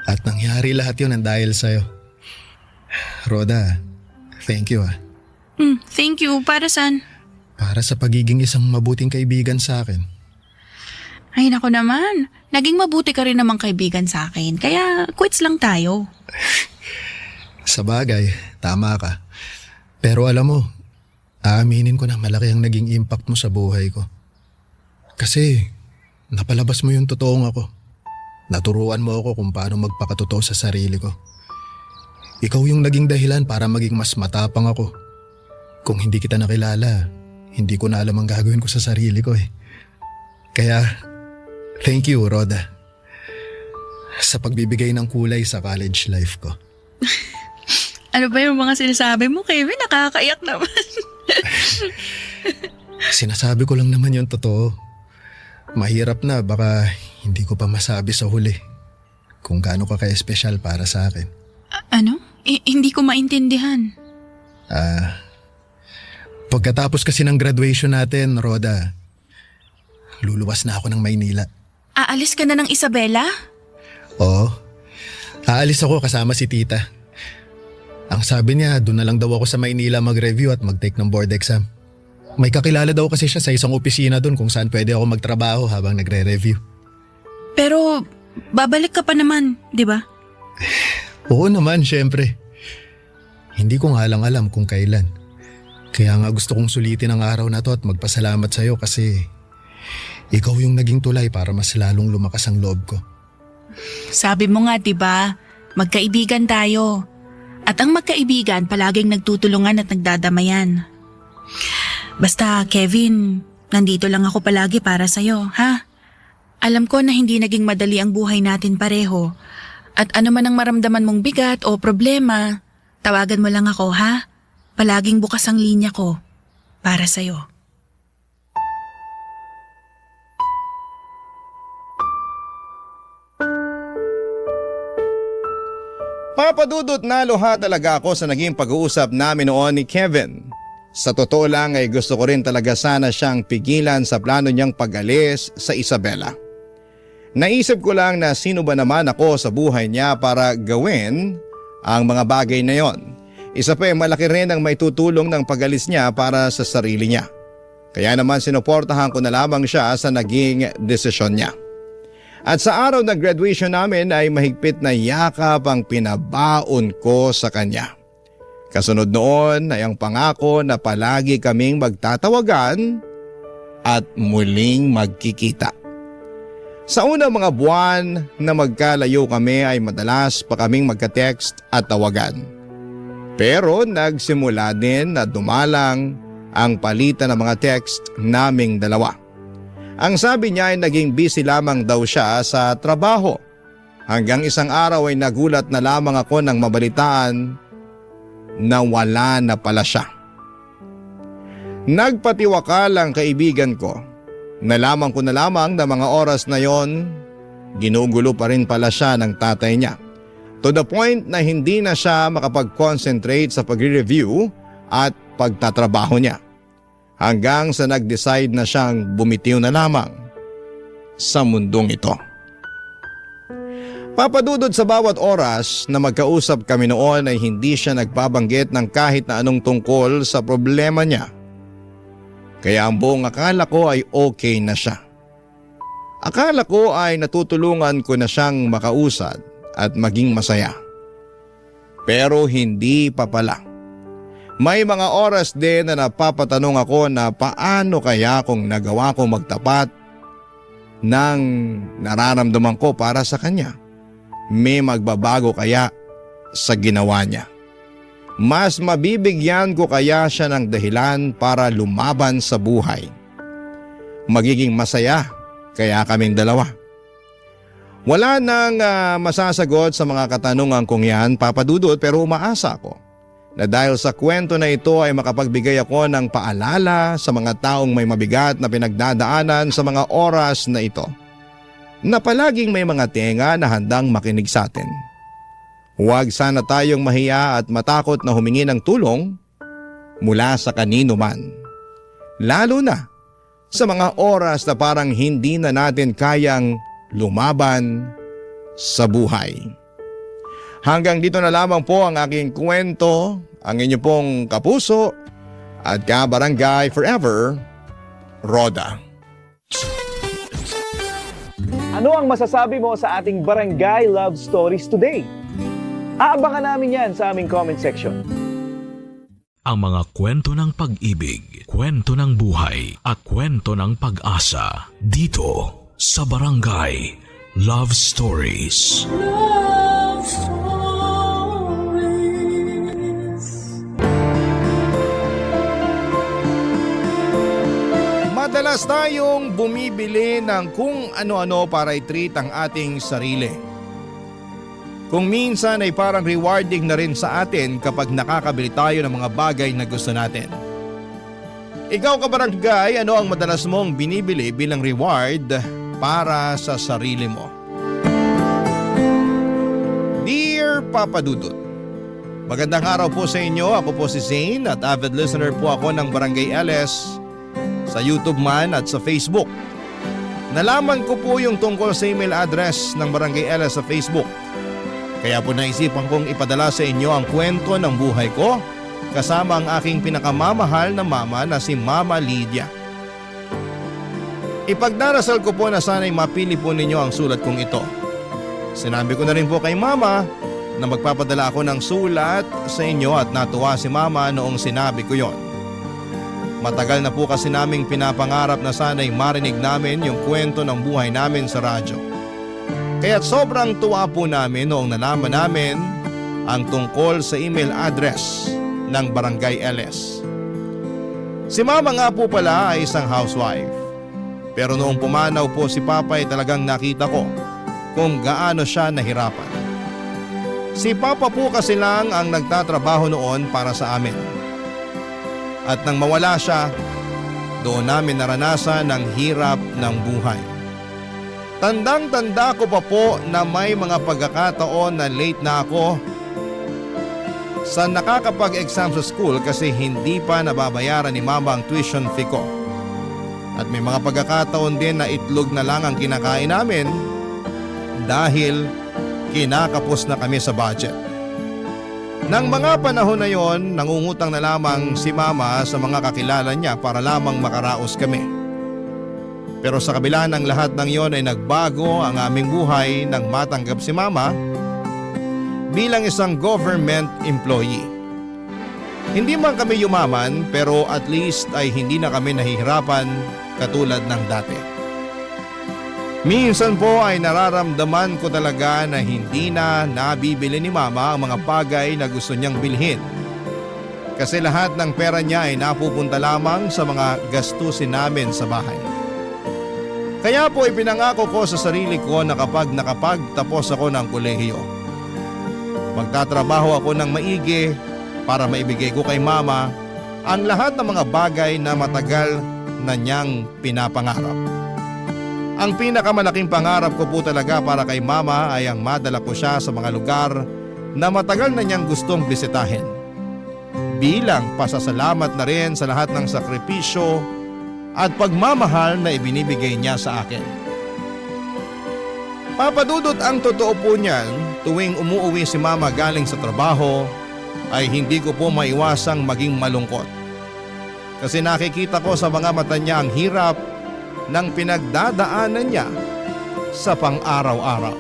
Speaker 4: At nangyari lahat yun ang dahil sa'yo. Rhoda, thank you .
Speaker 5: Thank you. Para saan?
Speaker 4: Para sa pagiging isang mabuting kaibigan sa akin.
Speaker 5: Ay, nako naman. Naging mabuti ka rin namang kaibigan sa akin. Kaya quits lang tayo.
Speaker 4: Sa bagay, tama ka. Pero alam mo, aaminin ko na malaki ang naging impact mo sa buhay ko. Kasi napalabas mo yung totoong ako. Naturuan mo ako kung paano magpakatotoo sa sarili ko. Ikaw yung naging dahilan para maging mas matapang ako. Kung hindi kita nakilala, hindi ko na alam ang gagawin ko sa sarili ko . Kaya, thank you, Rhoda. Sa pagbibigay ng kulay sa college life ko.
Speaker 5: Ano ba yung mga sinasabi mo, Kevin? Nakakaiyak naman.
Speaker 4: Sinasabi ko lang naman yung totoo. Mahirap na, baka hindi ko pa masabi sa huli kung gaano ka ka-espesyal para sa akin.
Speaker 5: Ano? Hindi ko maintindihan.
Speaker 4: Pagkatapos kasi ng graduation natin, Rhoda, luluwas na ako ng Maynila.
Speaker 5: Aalis ka na ng Isabela?
Speaker 4: Oo. Aalis ako kasama si tita. Ang sabi niya, doon na lang daw ako sa Maynila mag-review at mag-take ng board exam. May kakilala daw kasi siya sa isang opisina doon kung saan pwede ako magtrabaho habang nagre-review.
Speaker 5: Pero babalik ka pa naman, di ba?
Speaker 4: Oo naman, syempre. Hindi ko nga lang alam kung kailan. Kaya nga gusto kong sulitin ang araw na to at magpasalamat sa'yo kasi ikaw yung naging tulay para mas lalong lumakas ang loob ko.
Speaker 5: Sabi mo nga, di ba? Magkaibigan tayo. At ang magkaibigan palaging nagtutulungan at nagdadamayan. Basta, Kevin, nandito lang ako palagi para sa'yo, ha? Alam ko na hindi naging madali ang buhay natin pareho. At ano man ang maramdaman mong bigat o problema, tawagan mo lang ako, ha? Palaging bukas ang linya ko para sa'yo.
Speaker 3: Papadudot na luha talaga ako sa naging pag-uusap namin noon ni Kevin. Sa totoo lang ay gusto ko rin talaga sana siyang pigilan sa plano niyang pag-alis sa Isabela. Naisip ko lang na sino ba naman ako sa buhay niya para gawin ang mga bagay na yon. Isa pa malaki rin ang may tutulong ng pag-alis niya para sa sarili niya. Kaya naman sinuportahan ko na lamang siya sa naging desisyon niya. At sa araw ng graduation namin ay mahigpit na yakap ang pinabaon ko sa kanya. Kasunod noon ay ang pangako na palagi kaming magtatawagan at muling magkikita. Sa unang mga buwan na magkalayo kami ay madalas pa kaming magka-text at tawagan. Pero nagsimula din na dumalang ang palitan ng mga text naming dalawa. Ang sabi niya ay naging busy lamang daw siya sa trabaho. Hanggang isang araw ay nagulat na lamang ako nang mabalitaan na wala na pala siya. Nagpatiwakal ang kaibigan ko. Nalaman ko na lamang na mga oras na yon, ginugulo pa rin pala siya ng tatay niya. To the point na hindi na siya makapag-concentrate sa pagre-review at pagtatrabaho niya. Hanggang sa nag-decide na siyang bumitiw na lamang sa mundong ito. Papadudod sa bawat oras na magkausap kami noon ay hindi siya nagbabanggit ng kahit na anong tungkol sa problema niya. Kaya ang buong akala ko ay okay na siya. Akala ko ay natutulungan ko na siyang makausad at maging masaya. Pero hindi pa pala. May mga oras din na napapatanong ako na paano kaya kung nagawa ko magtapat ng nararamdaman ko para sa kanya. May magbabago kaya sa ginawa niya? Mas mabibigyan ko kaya siya ng dahilan para lumaban sa buhay? Magiging masaya kaya kaming dalawa? Wala nang masasagot sa mga katanungan kong yan, Papa Dudut, pero umaasa ako na dahil sa kwento na ito ay makapagbigay ako ng paalala sa mga taong may mabigat na pinagdadaanan sa mga oras na ito, na palaging may mga tenga na handang makinig sa atin. Huwag sana tayong mahiya at matakot na humingi ng tulong mula sa kanino man. Lalo na sa mga oras na parang hindi na natin kayang lumaban sa buhay. Hanggang dito na lamang po ang aking kwento, ang inyo pong kapuso at kabarangay forever, Roda.
Speaker 7: Ano ang masasabi mo sa ating Barangay Love Stories today? Aabangan namin yan sa aming comment section.
Speaker 1: Ang mga kwento ng pag-ibig, kwento ng buhay at kwento ng pag-asa dito sa Barangay Love Stories.
Speaker 2: Love Stories.
Speaker 3: Madalas tayong bumibili ng kung ano-ano para i-treat ang ating sarili. Kung minsan ay parang rewarding na rin sa atin kapag nakakabili tayo ng mga bagay na gusto natin. Ikaw kabarangay, ano ang madalas mong binibili bilang reward para sa sarili mo? Dear Papa Dudut, magandang araw po sa inyo. Ako po si Zane at avid listener po ako ng Barangay LS sa YouTube man at sa Facebook. Nalaman ko po yung tungkol sa email address ng Barangay LS sa Facebook. Kaya po naisipan kong ipadala sa inyo ang kwento ng buhay ko kasama ang aking pinakamamahal na mama na si Mama Lydia. Ipagdarasal ko po na sana'y mapili po ninyo ang sulat kong ito. Sinabi ko na rin po kay Mama na magpapadala ako ng sulat sa inyo at natuwa si Mama noong sinabi ko yon. Matagal na po kasi naming pinapangarap na sana'y marinig namin yung kwento ng buhay namin sa radyo. Kaya't sobrang tuwa po namin noong nalaman namin ang tungkol sa email address ng Barangay LS. Si Mama nga po pala ay isang housewife. Pero noong pumanaw po si Papa ay talagang nakita ko kung gaano siya nahirapan. Si Papa po kasi lang ang nagtatrabaho noon para sa amin. At nang mawala siya, doon namin naranasan ang hirap ng buhay. Tandang-tanda ko pa po na may mga pagkakataon na late na ako sa nakakapag-exam sa school kasi hindi pa nababayaran ni Mama ang tuition fee ko. At may mga pagkakataon din na itlog na lang ang kinakain namin dahil kinakapos na kami sa budget. Nang mga panahon na yon, nangungutang na lamang si Mama sa mga kakilala niya para lamang makaraos kami. Pero sa kabila ng lahat ng yon ay nagbago ang aming buhay nang matanggap si Mama bilang isang government employee. Hindi man kami yumaman pero at least ay hindi na kami nahihirapan katulad ng dati. Minsan po ay nararamdaman ko talaga na hindi na nabibili ni Mama ang mga bagay na gusto niyang bilhin. Kasi lahat ng pera niya ay napupunta lamang sa mga gastusin namin sa bahay. Kaya po ipinangako ko sa sarili ko na kapag nakapagtapos ako ng kolehiyo, magtatrabaho ako ng maigi para maibigay ko kay Mama ang lahat ng mga bagay na matagal na niyang pinapangarap. Ang pinakamalaking pangarap ko po talaga para kay Mama ay ang madala ko siya sa mga lugar na matagal na niyang gustong bisitahin. Bilang pasasalamat na rin sa lahat ng sakripisyo at pagmamahal na ibinibigay niya sa akin. Papadudot, ang totoo po niyan, tuwing umuuwi si Mama galing sa trabaho ay hindi ko po maiwasang maging malungkot. Kasi nakikita ko sa mga mata niya ang hirap ng pinagdadaanan niya sa pang-araw-araw.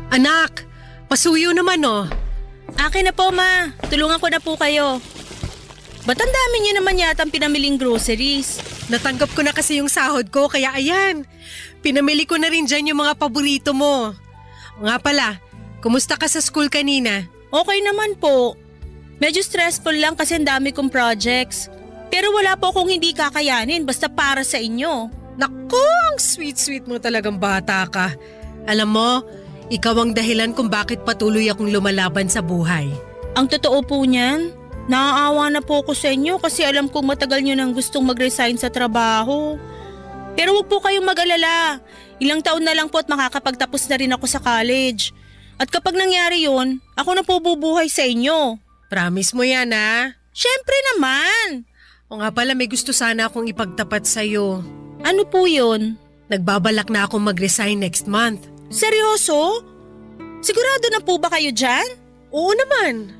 Speaker 8: Anak, pasuyo naman oh.
Speaker 5: Akin na po, Ma. Tulungan ko na po kayo. Ba't ang dami niyo naman yata ang pinamiling groceries?
Speaker 8: Natanggap ko na kasi yung sahod ko kaya ayan. Pinamili ko na rin dyan yung mga paborito mo. Nga pala, kumusta ka sa school kanina?
Speaker 5: Okay naman po. Medyo stressful lang kasi ang dami kong projects. Pero wala po akong hindi kakayanin basta para sa inyo.
Speaker 8: Naku, ang sweet-sweet mo talagang bata ka. Alam mo, ikaw ang dahilan kung bakit patuloy akong lumalaban sa buhay.
Speaker 5: Ang totoo po niyan, naaawa na po ako sa inyo kasi alam kong matagal nyo nang gustong mag-resign sa trabaho. Pero huwag po kayong mag-alala. Ilang taon na lang po at makakapagtapos na rin ako sa college. At kapag nangyari yon, ako na po bubuhay sa inyo.
Speaker 8: Promise mo yan ha?
Speaker 5: Syempre naman!
Speaker 8: O nga pala, may gusto sana akong ipagtapat sa'yo.
Speaker 5: Ano po yun?
Speaker 8: Nagbabalak na akong mag-resign next month.
Speaker 5: Seryoso? Sigurado na po ba kayo dyan?
Speaker 8: Oo naman.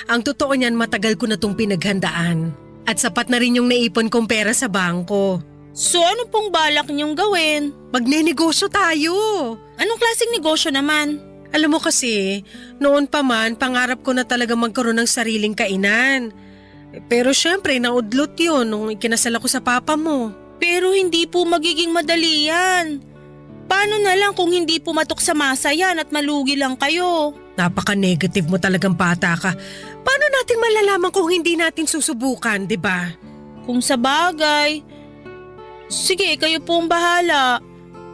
Speaker 8: Ang totoo niyan, matagal ko na tong pinaghandaan. At sapat na rin yung naipon kong pera sa bangko.
Speaker 5: So ano pong balak niyong gawin?
Speaker 8: Magnenegosyo tayo.
Speaker 5: Anong klaseng negosyo naman?
Speaker 8: Alam mo kasi, noon pa man, pangarap ko na talaga magkaroon ng sariling kainan. Pero syempre, naudlot yun nung ikinasal ako sa papa mo.
Speaker 5: Pero hindi po magiging madali yan. Paano na lang kung hindi pumatok sa masa yan at malugi lang kayo?
Speaker 8: Napaka-negative mo talagang bata ka. Paano natin malalaman kung hindi natin susubukan, di ba?
Speaker 5: Kung sa bagay. Sige, kayo po ang bahala.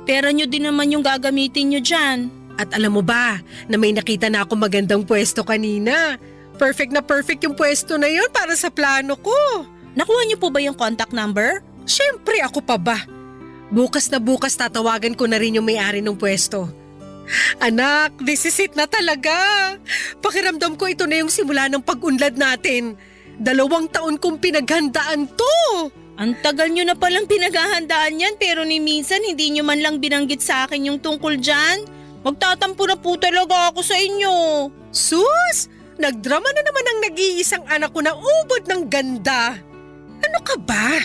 Speaker 5: Pera nyo din naman yung gagamitin nyo dyan.
Speaker 8: At alam mo ba, na may nakita na ako magandang pwesto kanina. Perfect na perfect yung pwesto na yun para sa plano ko.
Speaker 5: Nakuha nyo po ba yung contact number?
Speaker 8: Siyempre, ako pa ba? Bukas na bukas tatawagan ko na rin yung may-ari ng pwesto. Anak, this is it na talaga. Pakiramdam ko ito na yung simula ng pag-unlad natin. 2 taon kong pinaghandaan to.
Speaker 5: Ang tagal nyo na palang pinaghahandaan yan pero ni minsan hindi nyo man lang binanggit sa akin yung tungkol dyan. Magtatampo na po talaga ako sa inyo.
Speaker 8: Sus! Nagdrama na naman ang nag-iisang anak ko na ubod ng ganda. Ano ka ba?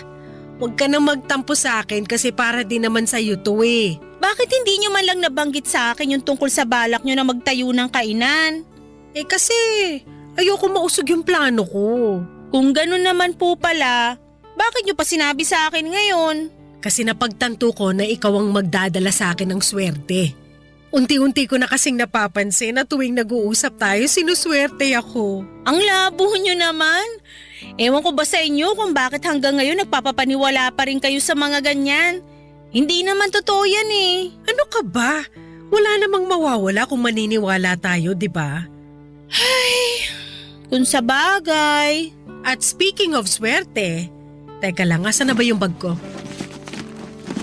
Speaker 8: Huwag ka nang magtampo sa akin kasi para din naman sa'yo to eh.
Speaker 5: Bakit hindi nyo man lang nabanggit sa akin yung tungkol sa balak nyo na magtayo ng kainan?
Speaker 8: Eh kasi ayoko mausog yung plano ko.
Speaker 5: Kung ganun naman po pala, bakit nyo pa sinabi sa akin ngayon?
Speaker 8: Kasi napagtanto ko na ikaw ang magdadala sa akin ng swerte. Unti-unti ko na kasing napapansin na tuwing nag-uusap tayo, sinuswerte ako.
Speaker 5: Ang labo nyo naman. Ewan ko ba sa inyo kung bakit hanggang ngayon nagpapapaniwala pa rin kayo sa mga ganyan? Hindi naman totoo yan eh.
Speaker 8: Ano ka ba? Wala namang mawawala kung maniniwala tayo, di ba?
Speaker 5: Ay, kung sa bagay.
Speaker 8: At speaking of swerte, teka lang, asan na ba yung bag ko?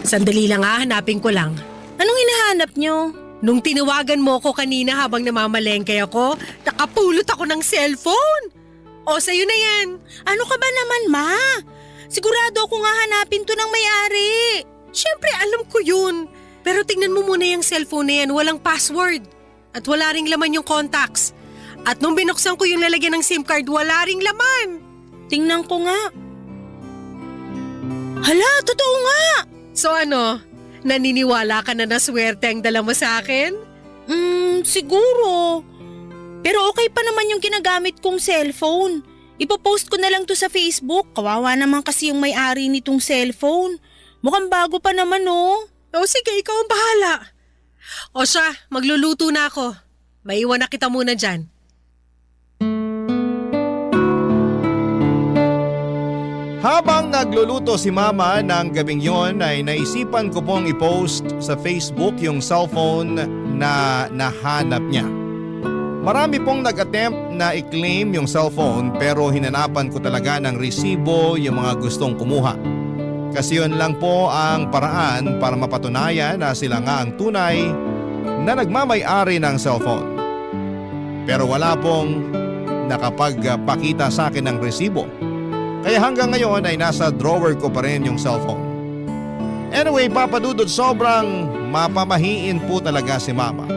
Speaker 8: Sandali lang hanapin ko lang.
Speaker 5: Anong hinahanap nyo?
Speaker 8: Nung tinawagan mo ko kanina habang namamalengke ako, nakapulot ako ng cellphone. O, sa'yo na yan.
Speaker 5: Ano ka ba naman, Ma? Sigurado ako nga hanapin to ng may-ari.
Speaker 8: Siyempre, alam ko yun. Pero tingnan mo muna yung cellphone na yan, walang password. At wala ring laman yung contacts. At nung binuksan ko yung lalagyan ng SIM card, wala ring laman.
Speaker 5: Tingnan ko nga. Hala, totoo nga!
Speaker 8: So ano, naniniwala ka na swerte ang dala mo sa akin?
Speaker 5: Siguro. Pero okay pa naman yung ginagamit kong cellphone. Ipopost ko na lang to sa Facebook. Kawawa naman kasi yung may-ari nitong cellphone. Mukhang bago pa naman oh.
Speaker 8: O sige, ikaw ang bahala. O siya, magluluto na ako. Maiwan na kita muna dyan.
Speaker 3: Habang nagluluto si Mama ng gabing yon ay naisipan ko pong i-post sa Facebook yung cellphone na nahanap niya. Marami pong nag-attempt na i-claim yung cellphone pero hinanapan ko talaga ng resibo yung mga gustong kumuha. Kasi yun lang po ang paraan para mapatunayan na sila nga ang tunay na nagmamay-ari ng cellphone. Pero wala pong nakapagpakita sa akin ng resibo. Kaya hanggang ngayon ay nasa drawer ko pa rin yung cellphone. Anyway, Papa Dudut, sobrang mapamahiin po talaga si Mama.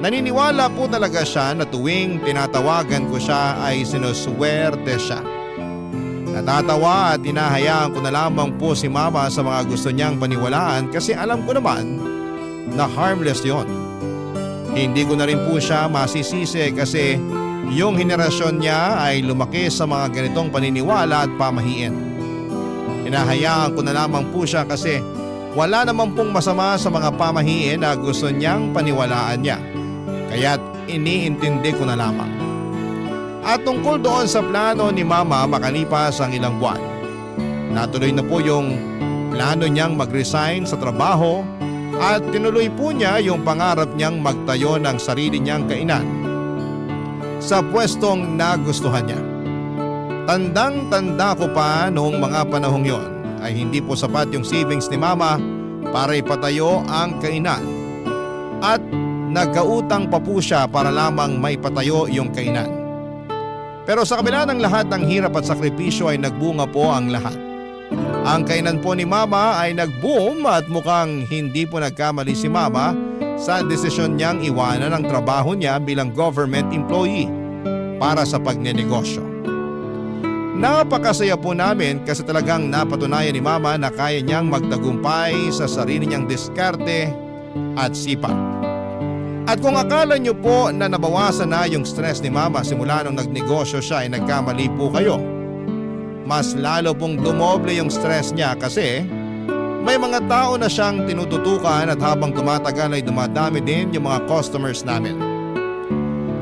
Speaker 3: Naniniwala po talaga siya na tuwing tinatawagan ko siya ay sinuswerte siya. Natatawa at hinahayaan ko na lamang po si Mama sa mga gusto niyang paniwalaan kasi alam ko naman na harmless yon. Hindi ko na rin po siya masisisi kasi yung henerasyon niya ay lumaki sa mga ganitong paniniwala at pamahiin. Hinahayaan ko na lamang po siya kasi wala naman pong masama sa mga pamahiin na gusto niyang paniwalaan niya. Kaya't iniintindi ko na lamang. At tungkol doon sa plano ni Mama makalipas ang ilang buwan, natuloy na po yung plano niyang mag-resign sa trabaho at tinuloy po niya yung pangarap niyang magtayo ng sarili niyang kainan sa pwestong nagustuhan niya. Tandang-tanda ko pa noong mga panahong yon ay hindi po sapat yung savings ni Mama para ipatayo ang kainan at nagkautang pa po siya para lamang maipatayo yung kainan. Pero sa kabila ng lahat ng hirap at sakripisyo ay nagbunga po ang lahat. Ang kainan po ni Mama ay nag-boom at mukhang hindi po nagkamali si Mama sa desisyon niyang iwanan ang trabaho niya bilang government employee para sa pagnenegosyo. Napakasaya po namin kasi talagang napatunayan ni Mama na kaya niyang magtagumpay sa sarili niyang diskarte at sipag. At kung akala niyo po na nabawasan na yung stress ni Mama simula nung nagnegosyo siya ay nagkamali po kayo. Mas lalo pong dumoble yung stress niya kasi may mga tao na siyang tinututukan at habang tumatagal ay dumadami din yung mga customers namin.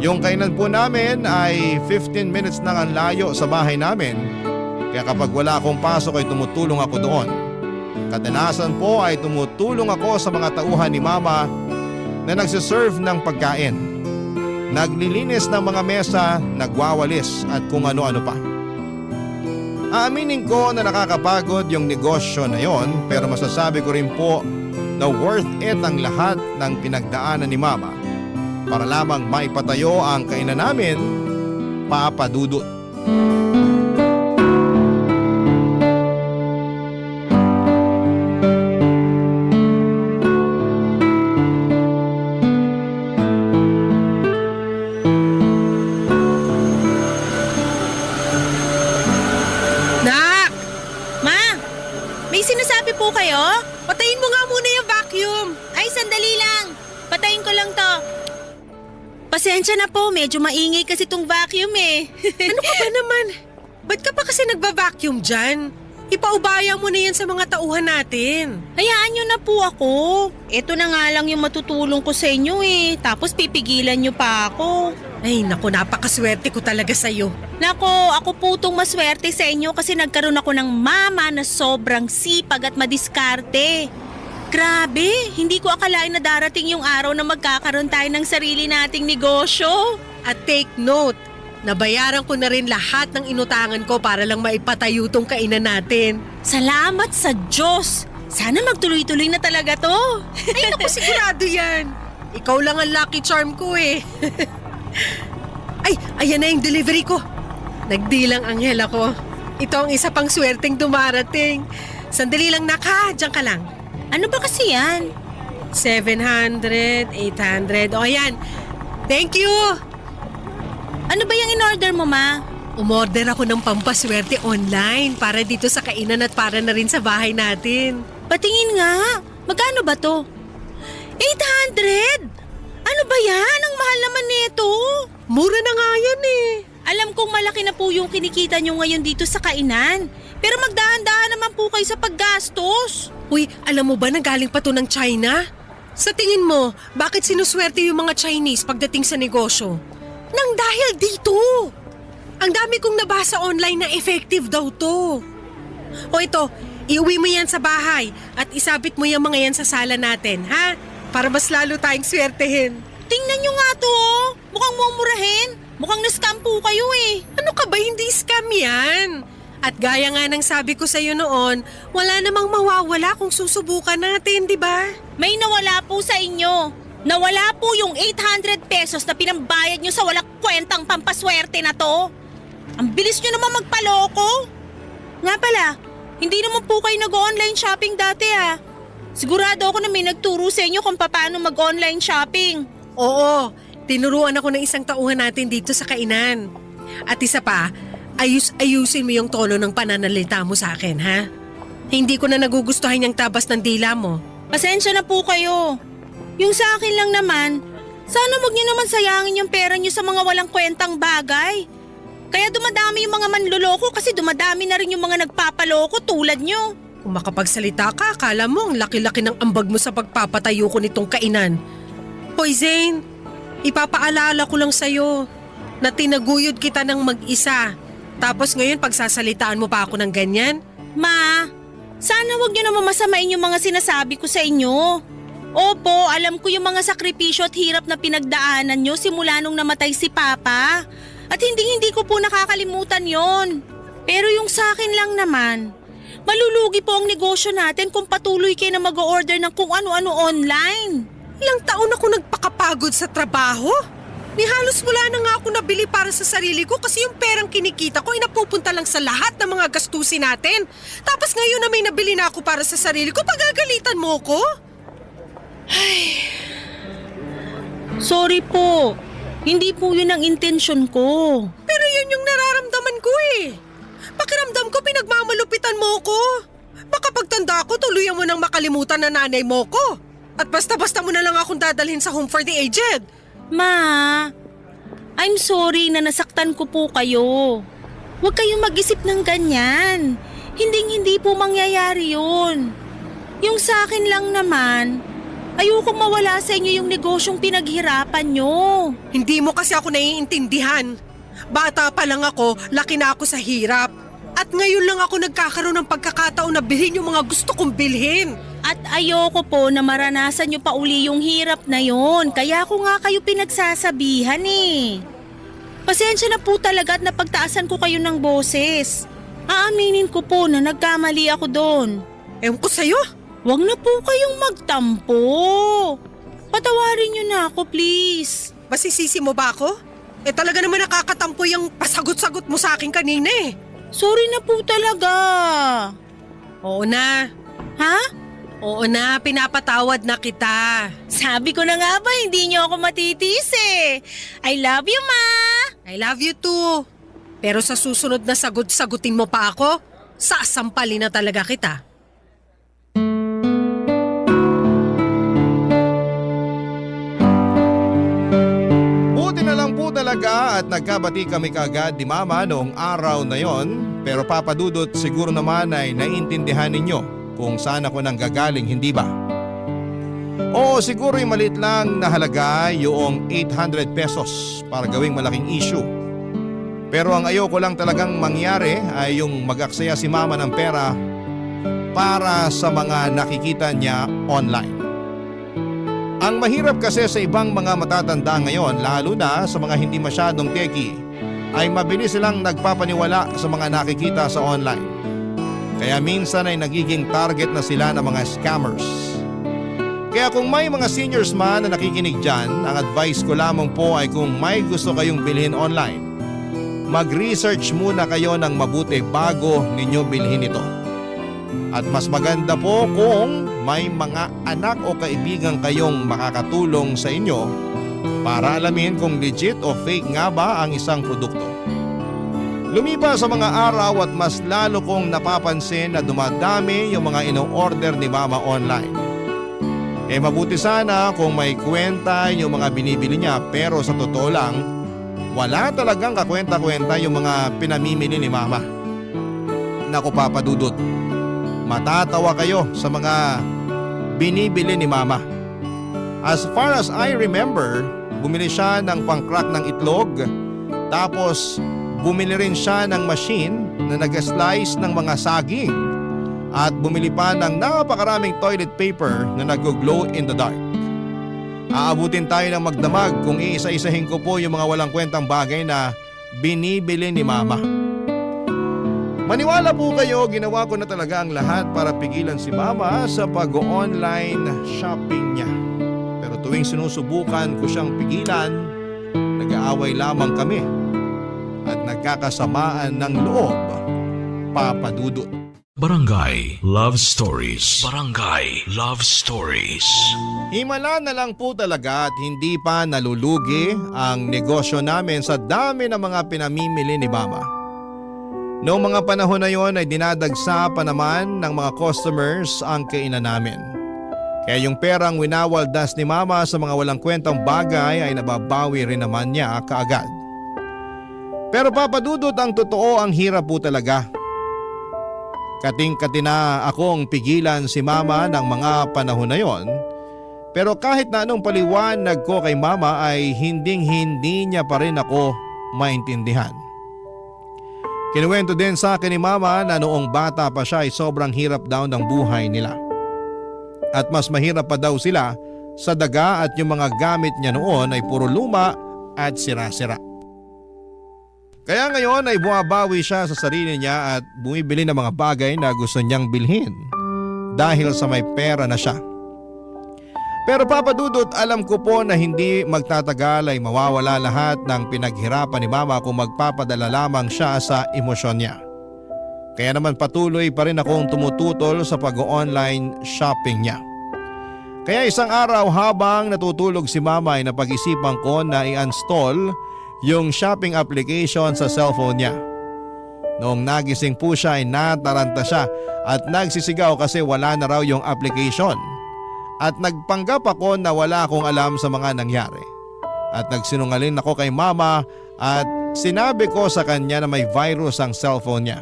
Speaker 3: Yung kainan po namin ay 15 minutes lang ang layo sa bahay namin. Kaya kapag wala akong pasok ay tumutulong ako doon. Kadalasan po ay tumutulong ako sa mga tauhan ni Mama na nagsiserve ng pagkain. Naglilinis ng mga mesa, nagwawalis at kung ano-ano pa. Aaminin ko na nakakapagod yung negosyo na yon pero masasabi ko rin po na worth it ang lahat ng pinagdaanan ni Mama para lamang maipatayo ang kainan namin, Papa Dudut.
Speaker 8: Nak!
Speaker 5: Ma, may sinasabi po kayo?
Speaker 8: Patayin mo nga muna yung vacuum.
Speaker 5: Ay, sandali lang. Patayin ko lang to. Pasensya na po, medyo maingay kasi tong vacuum eh.
Speaker 8: Ano ka ba naman? Ba't ka pa kasi nagba-vacuum dyan? Ipaubaya mo na yan sa mga tauhan natin.
Speaker 5: Hayaan nyo na po ako. Ito na nga lang yung matutulong ko sa inyo eh. Tapos pipigilan nyo pa ako.
Speaker 8: Ay naku, napakaswerte ko talaga sa'yo.
Speaker 5: Nako, ako po tong maswerte sa inyo kasi nagkaroon ako ng mama na sobrang sipag at madiskarte. Grabe, hindi ko akalain na darating yung araw na magkakaroon tayo ng sarili nating negosyo.
Speaker 8: At take note, nabayaran ko na rin lahat ng inutangan ko para lang maipatayo tong kainan natin.
Speaker 5: Salamat sa Diyos! Sana magtuloy-tuloy na talaga to.
Speaker 8: Ay naku, sigurado yan. Ikaw lang ang lucky charm ko eh. Ay, ayan na yung delivery ko. Nagdilang anghel ako. Ito ang isa pang swerteng dumarating. Sandali lang naka, diyan ka lang.
Speaker 5: Ano ba kasi yan?
Speaker 8: 700, 800. O yan. Thank you.
Speaker 5: Ano ba yung in-order mo, ma?
Speaker 8: Umorder ako ng pampaswerte online para dito sa kainan at para na rin sa bahay natin.
Speaker 5: Patingin nga. Magkano ba to? 800! Ano ba yan? Ang mahal naman nito.
Speaker 8: Mura na nga yan eh.
Speaker 5: Alam kong malaki na po yung kinikita nyo ngayon dito sa kainan. Pero magdahan-dahan naman po kayo sa paggastos.
Speaker 8: Uy, alam mo ba na galing pa to ng China? Sa tingin mo, bakit sinuswerte yung mga Chinese pagdating sa negosyo? Nang dahil dito. Ang dami kong nabasa online na effective daw to. O ito, iuwi mo yan sa bahay at isabit mo yung mga yan sa sala natin, ha? Para mas lalo tayong swertehin.
Speaker 5: Tingnan nyo nga to. Mukhang mumurahin. Mukhang na-scam po kayo eh.
Speaker 8: Ano ka ba? Hindi scam yan. At gaya nga ng sabi ko sa'yo noon, wala namang mawawala kung susubukan natin, di ba?
Speaker 5: May nawala po sa inyo. Nawala po yung 800 pesos na pinambayad nyo sa walang kwentang pampaswerte na to. Ang bilis nyo naman magpaloko. Nga pala, hindi naman po kayo nag-online shopping dati ah. Sigurado ako na may nagturo sa inyo kung paano mag-online shopping.
Speaker 8: Oo, tinuruan ako ng isang tauhan natin dito sa kainan. At isa pa, ayusin mo yung tono ng pananalita mo sa akin, ha? Hindi ko na nagugustuhan yung tabas ng dila mo.
Speaker 5: Pasensya na po kayo. Yung sa akin lang naman, sana wag niyo naman sayangin yung pera niyo sa mga walang kwentang bagay. Kaya dumadami yung mga manloloko kasi dumadami na rin yung mga nagpapaloko tulad niyo.
Speaker 8: Kung makapagsalita ka, akala mo ang laki-laki ng ambag mo sa pagpapatayo ko nitong kainan. Hoy Zane, ipapaalala ko lang sa'yo na tinaguyod kita ng mag-isa. Tapos ngayon pagsasalitaan mo pa ako ng ganyan?
Speaker 5: Ma, sana wag niyo naman masamain yung mga sinasabi ko sa inyo. Opo, alam ko yung mga sakripisyo at hirap na pinagdaanan nyo simula nung namatay si Papa. At hindi ko po nakakalimutan yon. Pero yung sa akin lang naman, malulugi po ang negosyo natin kung patuloy kayo na mag-order ng kung ano-ano online.
Speaker 8: Ilang taon ako nagpakapagod sa trabaho. Ni halos wala na nga ako nabili para sa sarili ko kasi yung perang kinikita ko ay napupunta lang sa lahat ng mga gastusin natin. Tapos ngayon na may nabili na ako para sa sarili ko, pagagalitan mo ko?
Speaker 5: Ay, sorry po. Hindi po yun ang intensyon ko.
Speaker 8: Pero yun yung nararamdaman ko eh. Pakiramdam ko pinagmamalupitan mo ko. Baka pagtanda ko tuluyan mo nang makalimutan na nanay mo ko. At basta-basta mo na lang akong dadalhin sa home for the aged.
Speaker 5: Ma, I'm sorry na nasaktan ko po kayo. Huwag kayong mag-isip ng ganyan. Hindi po mangyayari yun. Yung sa akin lang naman, ayokong mawala sa inyo yung negosyong pinaghirapan nyo.
Speaker 8: Hindi mo kasi ako naiintindihan. Bata pa lang ako, laki na ako sa hirap. At ngayon lang ako nagkakaroon ng pagkakataon na bilhin yung mga gusto kong bilhin.
Speaker 5: At ayoko po na maranasan nyo pa uli yung hirap na yon. Kaya ako nga kayo pinagsasabihan eh. Pasensya na po talaga at napagtaasan ko kayo ng boses. Aaminin ko po na nagkamali ako doon.
Speaker 8: Ewan ko sa'yo.
Speaker 5: Huwag na po kayong magtampo. Patawarin nyo na ako, please.
Speaker 8: Masisisi mo ba ako? Eh talaga naman nakakatampo yung pasagot-sagot mo sa akin kanina eh.
Speaker 5: Sorry na po talaga.
Speaker 8: Oo na.
Speaker 5: Ha?
Speaker 8: Oo na, pinapatawad na kita.
Speaker 5: Sabi ko na nga ba, hindi nyo ako matitiis eh. I love you, Ma.
Speaker 8: I love you too. Pero sa susunod na sagutin mo pa ako, sasampalin na talaga kita.
Speaker 3: Buti na lang po talaga at nagkabati kami kaagad ni Mama noong araw na yon. Pero Papa Dudut, siguro naman ay naiintindihan ninyo kung saan ako nang gagaling, hindi ba? Oo, siguro yung maliit lang na halaga yung 800 pesos para gawing malaking issue. Pero ang ayoko lang talagang mangyari ay yung mag-aksaya si Mama ng pera para sa mga nakikita niya online. Ang mahirap kasi sa ibang mga matatanda ngayon, lalo na sa mga hindi masyadong techie, ay mabilis silang nagpapaniwala sa mga nakikita sa online. Kaya minsan ay nagiging target na sila ng mga scammers. Kaya kung may mga seniors man na nakikinig dyan, ang advice ko lamang po ay kung may gusto kayong bilhin online, mag-research muna kayo ng mabuti bago ninyo bilhin ito. At mas maganda po kung may mga anak o kaibigan kayong makakatulong sa inyo para alamin kung legit o fake nga ba ang isang produkto. Lumipas sa mga araw at mas lalo kong napapansin na dumadami yung mga ino-order ni Mama online. Mabuti sana kung may kwenta yung mga binibili niya, pero sa totoo lang, wala talagang kakwenta-kwenta yung mga pinamimili ni Mama. Naku Papa Dudut, matatawa kayo sa mga binibili ni Mama. As far as I remember, bumili siya ng pang-crack ng itlog, tapos bumili rin siya ng machine na nag-slice ng mga saging, at bumili pa ng napakaraming toilet paper na nag-glow in the dark. Aabutin tayo ng magdamag kung iisa-isahin ko po yung mga walang kwentang bagay na binibili ni Mama. Maniwala po kayo, ginawa ko na talaga ang lahat para pigilan si Mama sa pag-online shopping niya. Pero tuwing sinusubukan ko siyang pigilan, nag-aaway lamang kami at nagkakasamaan ng loob, Papa Dudut.
Speaker 1: Barangay Love Stories. Barangay Love Stories.
Speaker 3: Himala na lang po talaga at hindi pa nalulugi ang negosyo namin sa dami ng mga pinamimili ni Mama. Noong mga panahon na yon ay dinadagsa pa naman ng mga customers ang kainan namin. Kaya yung perang winawaldas ni Mama sa mga walang kwentang bagay ay nababawi rin naman niya kaagad. Pero Papa Dudut, ang totoo, ang hirap po talaga. Kating-kati na akong pigilan si Mama ng mga panahon na yon. Pero kahit na anong paliwanag ko kay Mama ay hinding-hindi niya pa rin ako maintindihan. Kinuwento din sa akin ni Mama na noong bata pa siya ay sobrang hirap daw ng buhay nila. At mas mahirap pa daw sila sa daga at yung mga gamit niya noon ay puro luma at sira-sira. Kaya ngayon ay bumabawi siya sa sarili niya at bumibili ng mga bagay na gusto niyang bilhin dahil sa may pera na siya. Pero Papa Dudut, alam ko po na hindi magtatagal ay mawawala lahat ng pinaghirapan ni Mama kung magpapadala lamang siya sa emosyon niya. Kaya naman patuloy pa rin akong tumututol sa pag-online shopping niya. Kaya isang araw habang natutulog si Mama ay napag-isipan ko na i-install yung shopping application sa cellphone niya. Noong nagising po siya ay nataranta siya at nagsisigaw kasi wala na raw yung application. At nagpanggap ako na wala akong alam sa mga nangyari. At nagsinungaling ako kay Mama at sinabi ko sa kanya na may virus ang cellphone niya.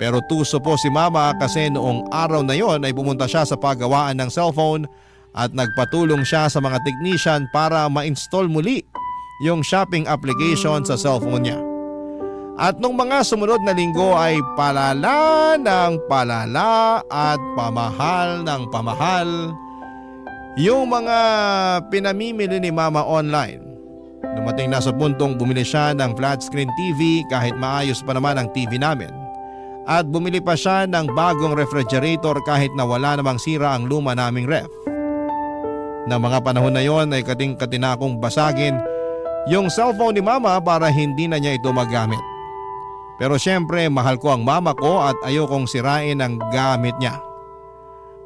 Speaker 3: Pero tuso po si Mama kasi noong araw na yon ay pumunta siya sa paggawaan ng cellphone at nagpatulong siya sa mga technician para ma-install muli yung shopping application sa cellphone niya. At nung mga sumunod na linggo ay palala ng palala at pamahal ng pamahal yung mga pinamimili ni Mama online. Dumating na sa puntong bumili siya ng flat screen TV kahit maayos pa naman ang TV namin. At bumili pa siya ng bagong refrigerator kahit na wala namang sira ang luma naming ref. Na mga panahon na yon ay kating-kati na akong basagin yung cellphone ni Mama para hindi na niya ito magamit. Pero syempre mahal ko ang Mama ko at ayokong sirain ang gamit niya.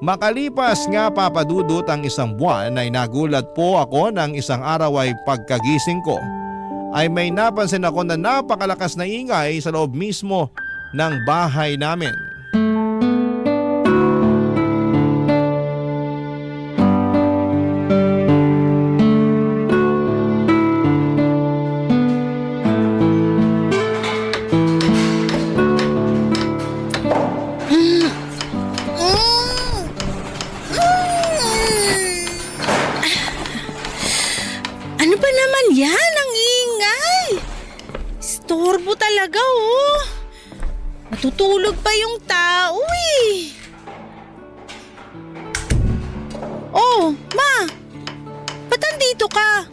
Speaker 3: Makalipas nga Papa Dudut ang isang buwan ay nagulat po ako ng isang araw ay pagkagising ko ay may napansin ako na napakalakas na ingay sa loob mismo ng bahay namin.
Speaker 5: Ano ba naman yan? Ang ingay! Storbo talaga oh. Matutulog pa yung tao eh. Oh, Ma! Ba't andito ka?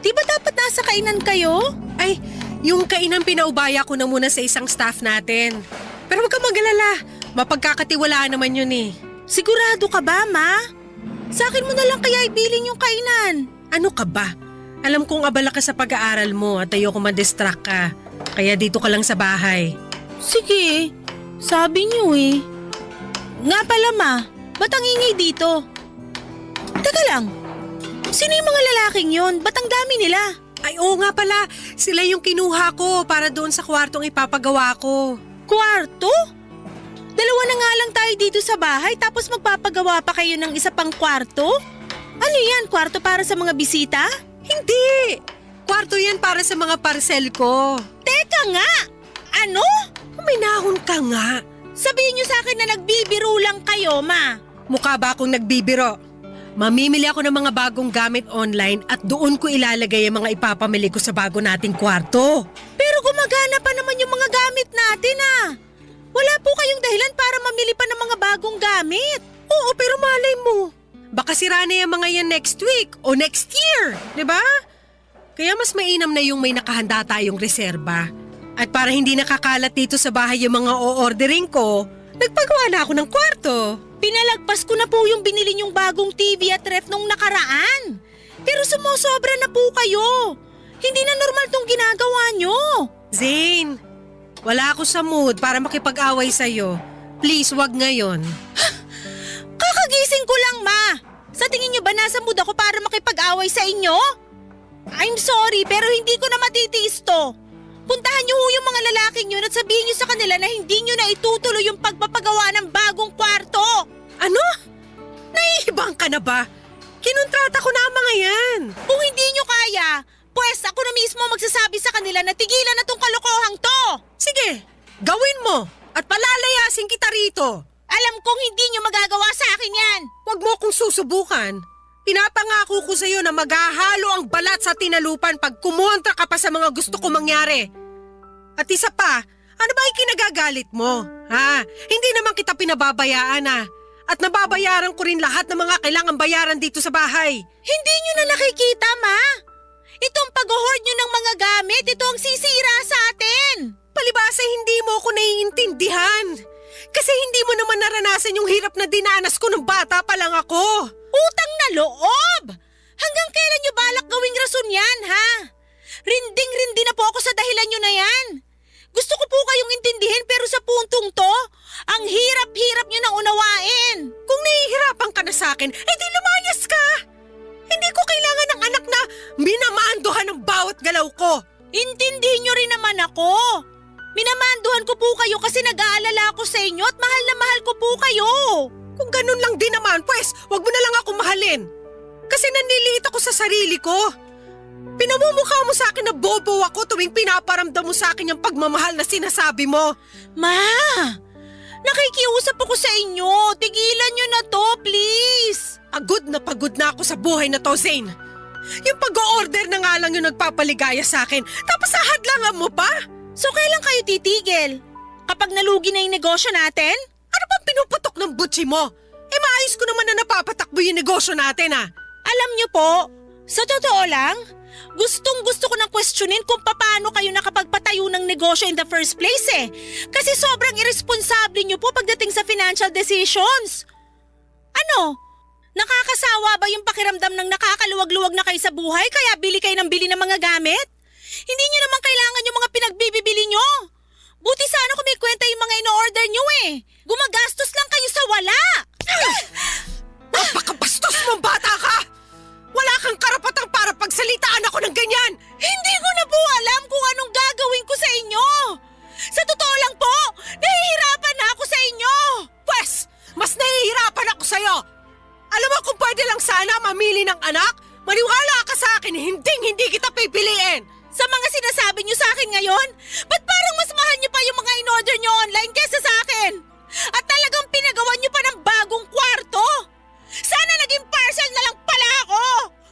Speaker 5: Di ba dapat nasa kainan kayo?
Speaker 8: Ay, yung kainan pinaubaya ko na muna sa isang staff natin. Pero huwag ka mag-alala, mapagkakatiwalaan naman yun eh.
Speaker 5: Sigurado ka ba, Ma? Sa akin mo na lang kaya ibilin yung kainan.
Speaker 8: Ano ka ba? Alam kong abala ka sa pag-aaral mo at ayoko ma-distract ka. Kaya dito ka lang sa bahay.
Speaker 5: Sige, sabi niyo eh. Nga pala Ma, ba't ang ingay dito? Teka lang, sino yung mga lalaking yon? Ba't ang dami nila?
Speaker 8: Ay oo nga pala, sila yung kinuha ko para doon sa kwartong ipapagawa ko.
Speaker 5: Kwarto? Dalawa na nga lang tayo dito sa bahay tapos magpapagawa pa kayo ng isa pang kwarto? Ano yan, kwarto para sa mga bisita?
Speaker 8: Hindi! Kwarto yan para sa mga parcel ko.
Speaker 5: Teka nga! Ano?
Speaker 8: Uminahon ka nga.
Speaker 5: Sabihin niyo sa akin na nagbibiro lang kayo, Ma.
Speaker 8: Mukha ba akong nagbibiro? Mamimili ako ng mga bagong gamit online at doon ko ilalagay ang mga ipapamili ko sa bago nating kwarto.
Speaker 5: Pero gumagana pa naman yung mga gamit natin Wala po kayong dahilan para mamili pa ng mga bagong gamit.
Speaker 8: Oo, pero malay mo. Baka sira na yung mga yan next week o next year, di ba? Kaya mas mainam na yung may nakahanda tayong reserba. At para hindi nakakalat dito sa bahay yung mga o-ordering ko, nagpagawa na ako ng kwarto.
Speaker 5: Pinalagpas ko na po yung binili niyong bagong TV at ref nung nakaraan. Pero sumusobra na po kayo. Hindi na normal tong ginagawa niyo.
Speaker 8: Zane, wala ako sa mood para makipag-away sa'yo. Please, wag ngayon.
Speaker 5: Kakagising ko lang, Ma. Sa tingin niyo ba nasa mood ako para makipag-away sa inyo? I'm sorry, pero hindi ko na matitiis to. Puntahan niyo yung mga lalaking yun at sabihin niyo sa kanila na hindi niyo na itutuloy yung pagpapagawa ng bagong kwarto.
Speaker 8: Ano? Naiibang ka na ba? Kinontrata ko na ang mga yan.
Speaker 5: Kung hindi niyo kaya, pues ako na mismo magsasabi sa kanila na tigilan na tong kalokohang to.
Speaker 8: Sige, gawin mo at palalayasin kita rito.
Speaker 5: Alam kong hindi niyo magagawa sa akin yan.
Speaker 8: Huwag mo akong susubukan. Pinapangako ko sa'yo na maghahalo ang balat sa tinalupan pag kumontra ka pa sa mga gusto ko mangyari. At isa pa, ano ba yung kinagagalit mo? Ha? Hindi naman kita pinababayaan At nababayaran ko rin lahat ng mga kailangang bayaran dito sa bahay.
Speaker 5: Hindi niyo na nakikita, Ma. Itong pag-hoard niyo ng mga gamit, ito ang sisira sa atin.
Speaker 8: Palibasa hindi mo ako naiintindihan. Kasi hindi mo naman naranasan yung hirap na dinanas ko nung bata pa lang ako.
Speaker 5: Utang na loob! Hanggang kailan niyo balak gawing rason yan, ha? Rinding-rindi na po ako sa dahilan niyo na yan. Gusto ko po kayong intindihin pero sa puntong to, ang hirap-hirap niyo na unawain.
Speaker 8: Kung nahihirapan ka na sa akin, edi lumayas ka! Hindi ko kailangan ng anak na minamandohan ng bawat galaw ko.
Speaker 5: Intindihin niyo rin naman ako. Minamanduhan ko po kayo kasi nag-aalala ako sa inyo at mahal na mahal ko po kayo.
Speaker 8: Kung ganun lang din naman, pues, wag mo na lang ako mahalin. Kasi nanliliit ako sa sarili ko. Pinamumukha mo sa akin na bobo ako tuwing pinaparamdam mo sa akin yung pagmamahal na sinasabi mo.
Speaker 5: Ma, nakikiusap ako sa inyo. Tigilan niyo na to, please.
Speaker 8: Pagod na ako sa buhay na to, Zane. Yung pag-o-order na nga lang yung nagpapaligaya sa akin, tapos ahadlangan mo pa?
Speaker 5: So kailan kayo titigil? Kapag nalugi na yung negosyo natin?
Speaker 8: Ano bang pinuputok ng butsi mo? Maayos ko naman na napapatakbo yung negosyo natin
Speaker 5: Alam niyo po, sa totoo lang, gustong-gusto ko nang questionin kung paano kayo nakapagpatayo ng negosyo in the first place Kasi sobrang irresponsable niyo po pagdating sa financial decisions. Ano? Nakakasawa ba yung pakiramdam ng nakakaluwag-luwag na kayo sa buhay kaya bili kayo ng bili ng mga gamit? Hindi niyo naman kailangan yung mga pinagbibili niyo. Buti sana kung may kwenta yung mga ino-order niyo Gumagastos lang kayo sa wala.
Speaker 8: Napakabastos mong bata ka! Wala kang karapatang para pagsalitaan ako ng ganyan!
Speaker 5: Hindi ko na po alam kung anong gagawin ko sa inyo. Sa totoo lang po, nahihirapan na ako sa inyo.
Speaker 8: Pwes, mas nahihirapan ako sa'yo. Alam mo kung pwede lang sana mamili ng anak, maniwala ka sa akin, hindi kita pipiliin.
Speaker 5: Sa mga sinasabi niyo sa akin ngayon, ba't parang mas mahal niyo pa yung mga in-order niyo online kesa sa akin? At talagang pinagawa niyo pa ng bagong kwarto? Sana naging parcel na lang pala ako!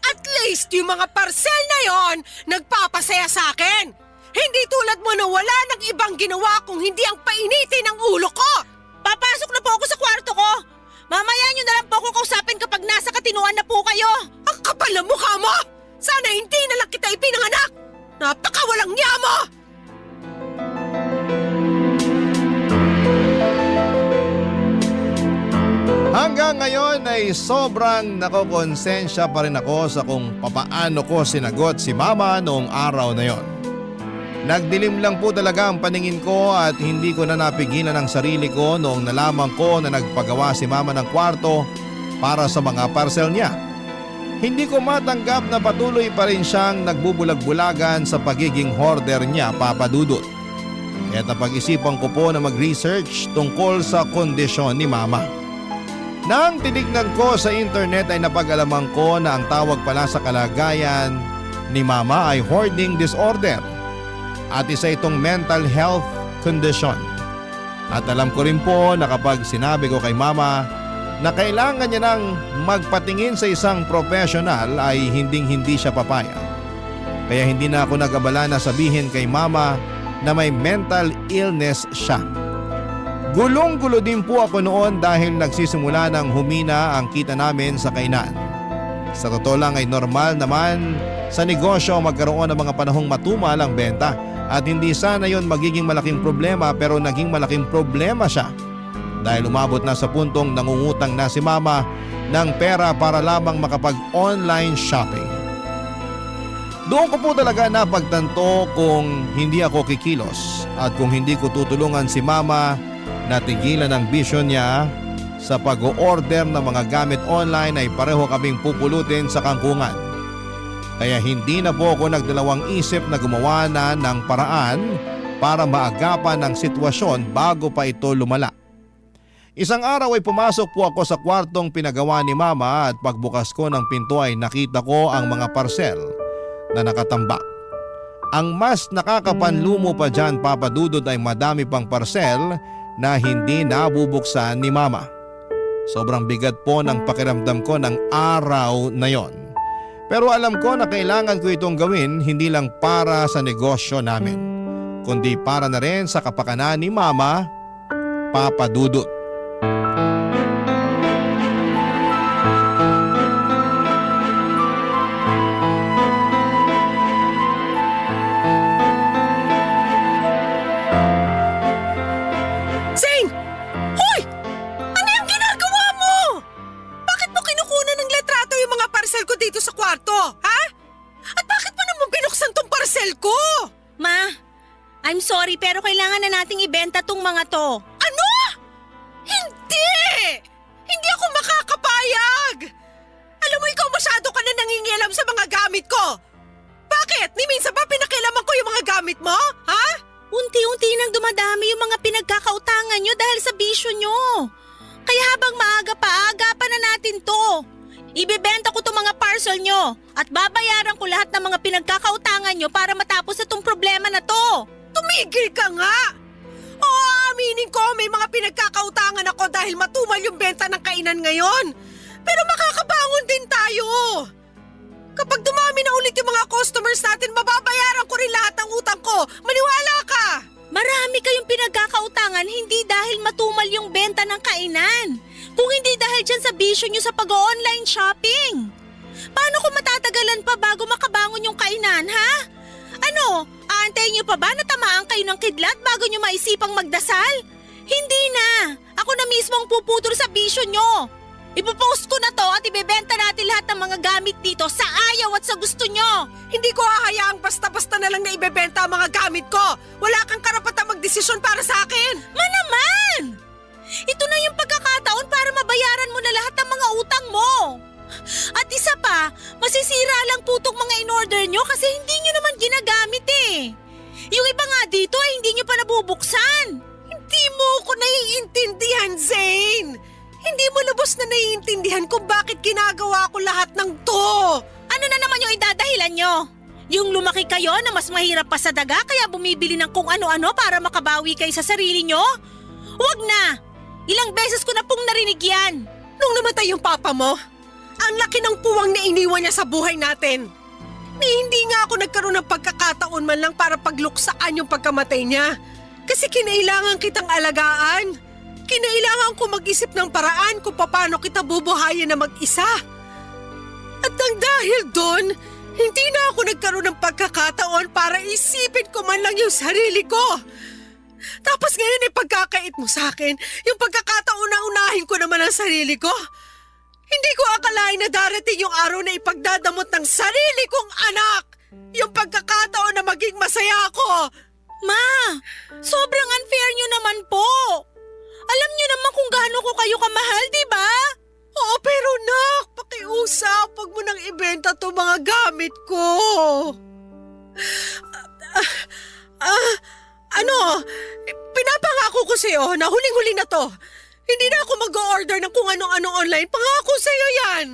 Speaker 8: At least yung mga parcel na yon nagpapasaya sa akin. Hindi tulad mo na wala nang ibang ginawa kung hindi ang painitin ng ulo ko.
Speaker 5: Papasok na po ako sa kwarto ko. Mamaya niyo na lang po ako kausapin kapag nasa katinuan na po kayo.
Speaker 8: Ang kapal ng mukha mo! Sana hindi na lang kita ipinanganak! Napakawalang niya mo!
Speaker 3: Hanggang ngayon ay sobrang nakokonsensya pa rin ako sa kung papaano ko sinagot si Mama noong araw na yon. Nagdilim lang po talaga ang paningin ko at hindi ko na napigilan ang sarili ko noong nalaman ko na nagpagawa si Mama ng kwarto para sa mga parcel niya. Hindi ko matanggap na patuloy pa rin siyang nagbubulag-bulagan sa pagiging hoarder niya, Papa Dudut. Kaya napag-isipan ko po na mag-research tungkol sa kondisyon ni Mama. Nang tinignan ko sa internet ay napag-alaman ko na ang tawag pala sa kalagayan ni Mama ay hoarding disorder at isa itong mental health condition. At alam ko rin po na kapag sinabi ko kay Mama na kailangan niya nang magpatingin sa isang professional ay hinding-hindi siya papayag. Kaya hindi na ako nag-abala na sabihin kay Mama na may mental illness siya. Gulong-gulo din po ako noon dahil nagsisimula ng humina ang kita namin sa kainan. Sa totoo lang ay normal naman sa negosyo magkaroon ng mga panahong matumal ang benta at hindi sana yon magiging malaking problema, pero naging malaking problema siya dahil umabot na sa puntong nangungutang na si Mama ng pera para lamang makapag-online shopping. Doon ko po talaga napagtanto kung hindi ako kikilos at kung hindi ko tutulungan si Mama na tigilan ang bisyo niya sa pag-o-order ng mga gamit online ay pareho kaming pupulutin sa kangkungan. Kaya hindi na po ako nagdalawang isip na gumawa na ng paraan para maagapan ang sitwasyon bago pa ito lumala. Isang araw ay pumasok po ako sa kwartong pinagawa ni Mama at pagbukas ko ng pinto ay nakita ko ang mga parcel na nakatambak. Ang mas nakakapanlumo pa dyan, Papa Dudut, ay madami pang parcel na hindi nabubuksan ni Mama. Sobrang bigat po ng pakiramdam ko ng araw na yon. Pero alam ko na kailangan ko itong gawin hindi lang para sa negosyo namin, kundi para na rin sa kapakanan ni Mama, Papa Dudut.
Speaker 8: Zane! Hoy! Ano yung ginagawa mo? Bakit mo kinukunan ng letrato yung mga parcel ko dito sa kwarto, ha? At bakit mo naman binuksan tong parcel ko?
Speaker 5: Ma, I'm sorry pero kailangan na nating ibenta tong mga to.
Speaker 8: Ano? Hindi! Hindi ako makakapayag! Alam mo, ikaw masyado ka na nangingialam sa mga gamit ko. Bakit? Ni minsan ba pinakialaman ko yung mga gamit mo? Ha?
Speaker 5: Unti-unti nang dumadami yung mga pinagkakautangan nyo dahil sa bisyo nyo. Kaya habang maaga pa, agapan na natin to. Ibebenta ko tong mga parcel nyo at babayaran ko lahat ng mga pinagkakautangan nyo para matapos na tong problema na to.
Speaker 8: Tumigil ka nga! Oo, aminin ko may mga pinagkakautangan ako dahil matumal yung benta ng kainan ngayon. Pero makakabangon din tayo. Kapag dumami na ulit yung mga customers natin, mababayaran ko rin lahat ng utang ko. Maniwala ka!
Speaker 5: Marami kayong pinagkakautangan hindi dahil matumal yung benta ng kainan. Kung hindi dahil dyan sa bisyo nyo sa pag-online shopping. Paano kung matatagalan pa bago makabangon yung kainan, ha? Ano, aantayin nyo pa ba na tamaan kayo ng kidlat bago nyo maisipang magdasal? Hindi na! Ako na mismo ang puputol sa bisyo nyo. Ipopost ko na to at ibebenta natin lahat ng mga gamit dito sa ayaw at sa gusto nyo.
Speaker 8: Hindi ko hahayaang basta-basta na lang na ibebenta ang mga gamit ko. Wala kang karapatang magdesisyon para sa akin.
Speaker 5: Naman! Ito na yung pagkakataon para mabayaran mo na lahat ng mga utang mo. At isa pa, masisira lang po itong mga in-order nyo kasi hindi nyo naman ginagamit eh. Yung iba nga dito ay hindi nyo pa nabubuksan.
Speaker 8: Hindi mo ko naiintindihan, Zane. Hindi mo lubos na naiintindihan kung bakit ginagawa ko lahat ng to.
Speaker 5: Ano na naman yung idadahilan nyo? Yung lumaki kayo na mas mahirap pa sa daga kaya bumibili ng kung ano-ano para makabawi kayo sa sarili nyo? Huwag na! Ilang beses ko na pong narinig yan.
Speaker 8: Nung namatay yung papa mo, ang laki ng puwang na iniwan niya sa buhay natin. Ni hindi nga ako nagkaroon ng pagkakataon man lang para pagluksaan yung pagkamatay niya. Kasi kinailangan kitang alagaan. Kinailangan ko mag-isip ng paraan kung paano kita bubuhayin na mag-isa. At nang dahil doon, hindi na ako nagkaroon ng pagkakataon para isipin ko man lang yung sarili ko. Tapos ngayon ay pagkakait mo sa akin, yung pagkakataon na unahin ko naman ang sarili ko. Hindi ko akalain na darating yung araw na ipagdadamot ng sarili kong anak. Yung pagkakataon na maging masaya ako.
Speaker 5: Ma, sobrang unfair nyo naman po. Alam nyo naman kung gaano ko kayo kamahal, di ba?
Speaker 8: Oo, pero nak, pakiusap. Huwag mo nang ibenta to mga gamit ko. Pinapangako ko sa'yo na huling-huli na to. Hindi na ako mag-order ng kung ano-ano online. Pangako sa'yo yan.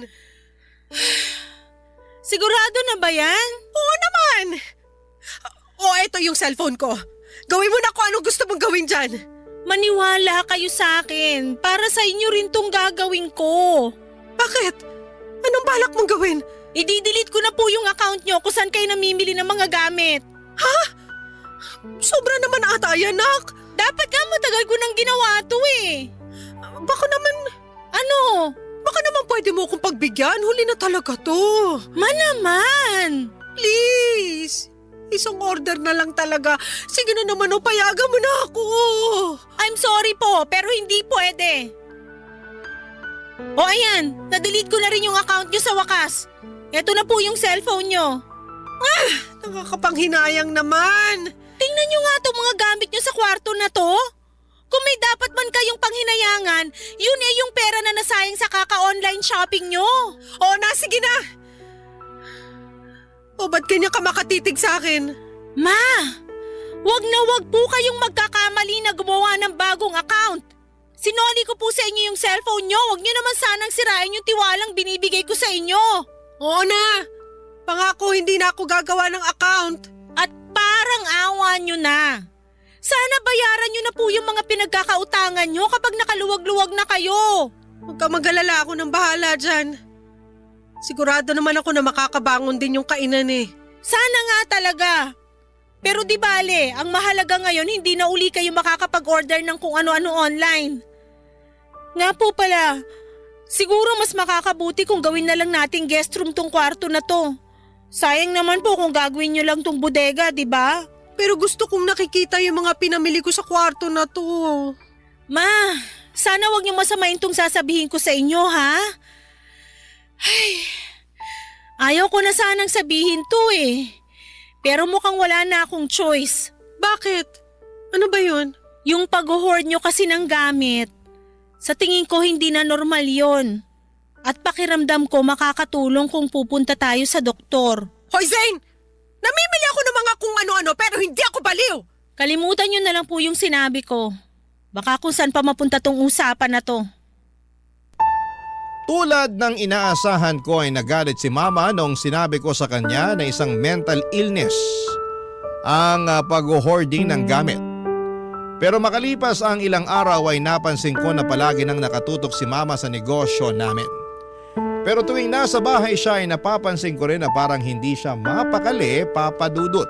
Speaker 5: Sigurado na ba yan?
Speaker 8: Oo naman. Eto yung cellphone ko. Gawin mo na kung anong gusto mong gawin dyan.
Speaker 5: Maniwala kayo sa akin. Para sa inyo rin tong gagawin ko.
Speaker 8: Bakit? Anong balak mong gawin?
Speaker 5: I-delete ko na po yung account nyo kung saan kayo namimili ng mga gamit.
Speaker 8: Sobra naman ata yan, nak.
Speaker 5: Dapat nga matagal ko nang ginawa to eh.
Speaker 8: Baka naman...
Speaker 5: Ano?
Speaker 8: Baka naman pwede mo akong pagbigyan. Huli na talaga to.
Speaker 5: Naman!
Speaker 8: Please. Isang order na lang talaga. Sige na naman, payagan mo na ako.
Speaker 5: I'm sorry po, pero hindi pwede. Ayan, na-delete ko na rin yung account nyo sa wakas. Eto na po yung cellphone nyo.
Speaker 8: Nakakapanghinayang naman.
Speaker 5: Tingnan nyo nga itong mga gamit nyo sa kwarto na to. Kung may dapat man kayong panghinayangan, yun yung pera na nasayang sa kaka-online shopping nyo.
Speaker 8: Sige na. Ba't kanya ka makatitig sa akin?
Speaker 5: Ma, wag na wag po kayong magkakamali na gumawa ng bagong account. Sinoli ko po sa inyo yung cellphone nyo. Wag nyo naman sanang sirain yung tiwalang binibigay ko sa inyo.
Speaker 8: Oo na. Pangako hindi na ako gagawa ng account.
Speaker 5: At parang awa nyo na. Sana bayaran nyo na po yung mga pinagkakautangan nyo kapag nakaluwag-luwag na kayo.
Speaker 8: Huwag ka mag-alala, ako nang bahala dyan. Sigurado naman ako na makakabangon din yung kainan eh.
Speaker 5: Sana nga talaga. Pero di bale, ang mahalaga ngayon hindi na uli kayo makakapag-order ng kung ano-ano online. Nga po pala, siguro mas makakabuti kung gawin na lang nating guest room tong kwarto na to. Sayang naman po kung gagawin nyo lang tong bodega, di ba?
Speaker 8: Pero gusto kong nakikita yung mga pinamili ko sa kwarto na to.
Speaker 5: Ma, sana wag niyo masamain tong sasabihin ko sa inyo, ha? Ay, ayaw ko na sanang sabihin to eh. Pero mukhang wala na akong choice.
Speaker 8: Bakit? Ano ba yun?
Speaker 5: Yung pag-hoard nyo kasi ng gamit. Sa tingin ko hindi na normal yon. At pakiramdam ko makakatulong kung pupunta tayo sa doktor.
Speaker 8: Hoy Zane! Namimili ako ng mga kung ano-ano pero hindi ako baliw!
Speaker 5: Kalimutan nyo na lang po yung sinabi ko. Baka kung saan pa mapunta tong usapan na to.
Speaker 3: Tulad ng inaasahan ko ay nagalit si Mama nung sinabi ko sa kanya na isang mental illness ang pag-hoarding ng gamit. Pero makalipas ang ilang araw ay napansin ko na palagi nang nakatutok si Mama sa negosyo namin. Pero tuwing nasa bahay siya ay napapansin ko rin na parang hindi siya mapakali, Papa Dudut.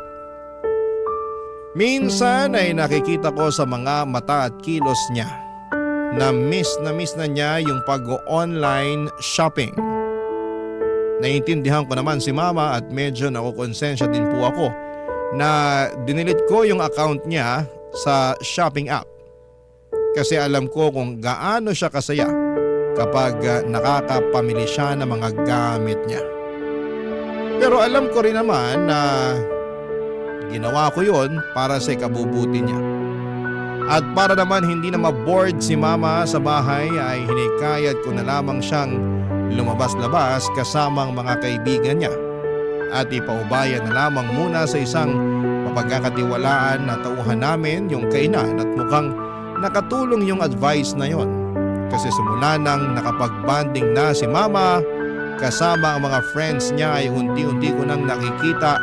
Speaker 3: Minsan ay nakikita ko sa mga mata at kilos niya na miss na niya yung pag-online shopping. Naiintindihan ko naman si Mama at medyo nakukonsensya din po ako na dinilit ko yung account niya sa shopping app. Kasi alam ko kung gaano siya kasaya kapag nakakapamili siya ng mga gamit niya. Pero alam ko rin naman na ginawa ko yon para sa ikabubuti niya. At para naman hindi na ma-bored si Mama sa bahay ay hinikayat ko na lamang siyang lumabas-labas kasamang mga kaibigan niya. At ipaubayan na lamang muna sa isang mapagkakatiwalaan na tauhan namin yung kainan at mukhang nakatulong yung advice na yon. Kasi simula nang nakapag-banding na si Mama kasama ang mga friends niya ay unti-unti ko nang nakikita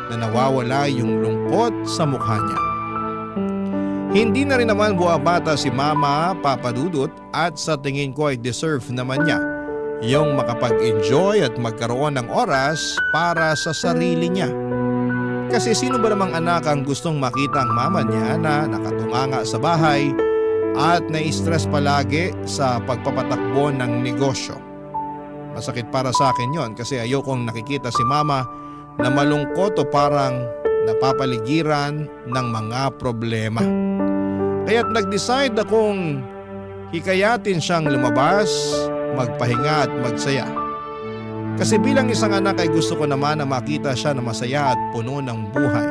Speaker 3: na nawawala yung lungkot sa mukha niya. Hindi na rin naman buwabata si Mama, Papa Dudut, at sa tingin ko ay deserve naman niya yung makapag-enjoy at magkaroon ng oras para sa sarili niya. Kasi sino ba namang anak ang gustong makita ang mama niya na nakatunganga sa bahay at nai-stress palagi sa pagpapatakbo ng negosyo? Masakit para sa akin yon kasi ayokong nakikita si Mama na malungkot o parang napapaligiran ng mga problema. Kaya't nag-decide akong hikayatin siyang lumabas, magpahinga at magsaya. Kasi bilang isang anak ay gusto ko naman na makita siya na masaya at puno ng buhay.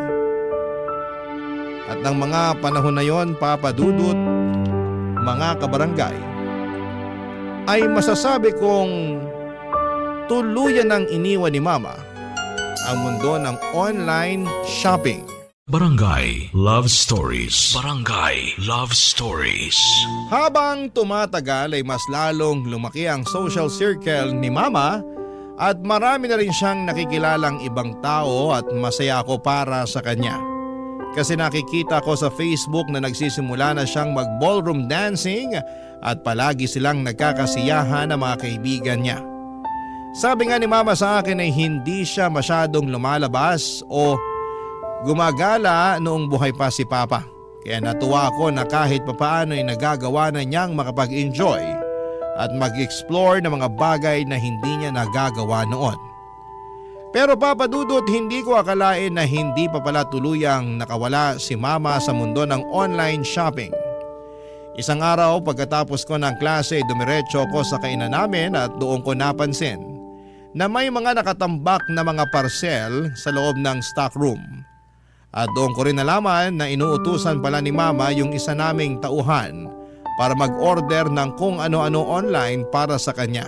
Speaker 3: At ng mga panahon na yon, Papa Dudut, mga kabarangay, ay masasabi kong tuluyan ng iniwan ni Mama ang mundo ng online shopping.
Speaker 1: Barangay Love Stories. Barangay Love Stories.
Speaker 3: Habang tumatagal ay mas lalong lumaki ang social circle ni Mama at marami na rin siyang nakikilalang ibang tao at masaya ako para sa kanya. Kasi nakikita ko sa Facebook na nagsisimula na siyang mag-ballroom dancing at palagi silang nagkakasiyahan ng mga kaibigan niya. Sabi nga ni Mama sa akin ay hindi siya masyadong lumalabas o gumagala noong buhay pa si Papa. Kaya natuwa ako na kahit papaano ay nagagawa na niyang makapag-enjoy at mag-explore ng mga bagay na hindi niya nagagawa noon. Pero Papa Dudut, hindi ko akalain na hindi pa pala tuluyang nakawala si Mama sa mundo ng online shopping. Isang araw pagkatapos ko ng klase ay dumiretso ko sa kainan namin at doon ko napansin na may mga nakatambak na mga parcel sa loob ng stock room. At doon ko rin nalaman na inuutusan pala ni Mama yung isa naming tauhan para mag-order ng kung ano-ano online para sa kanya.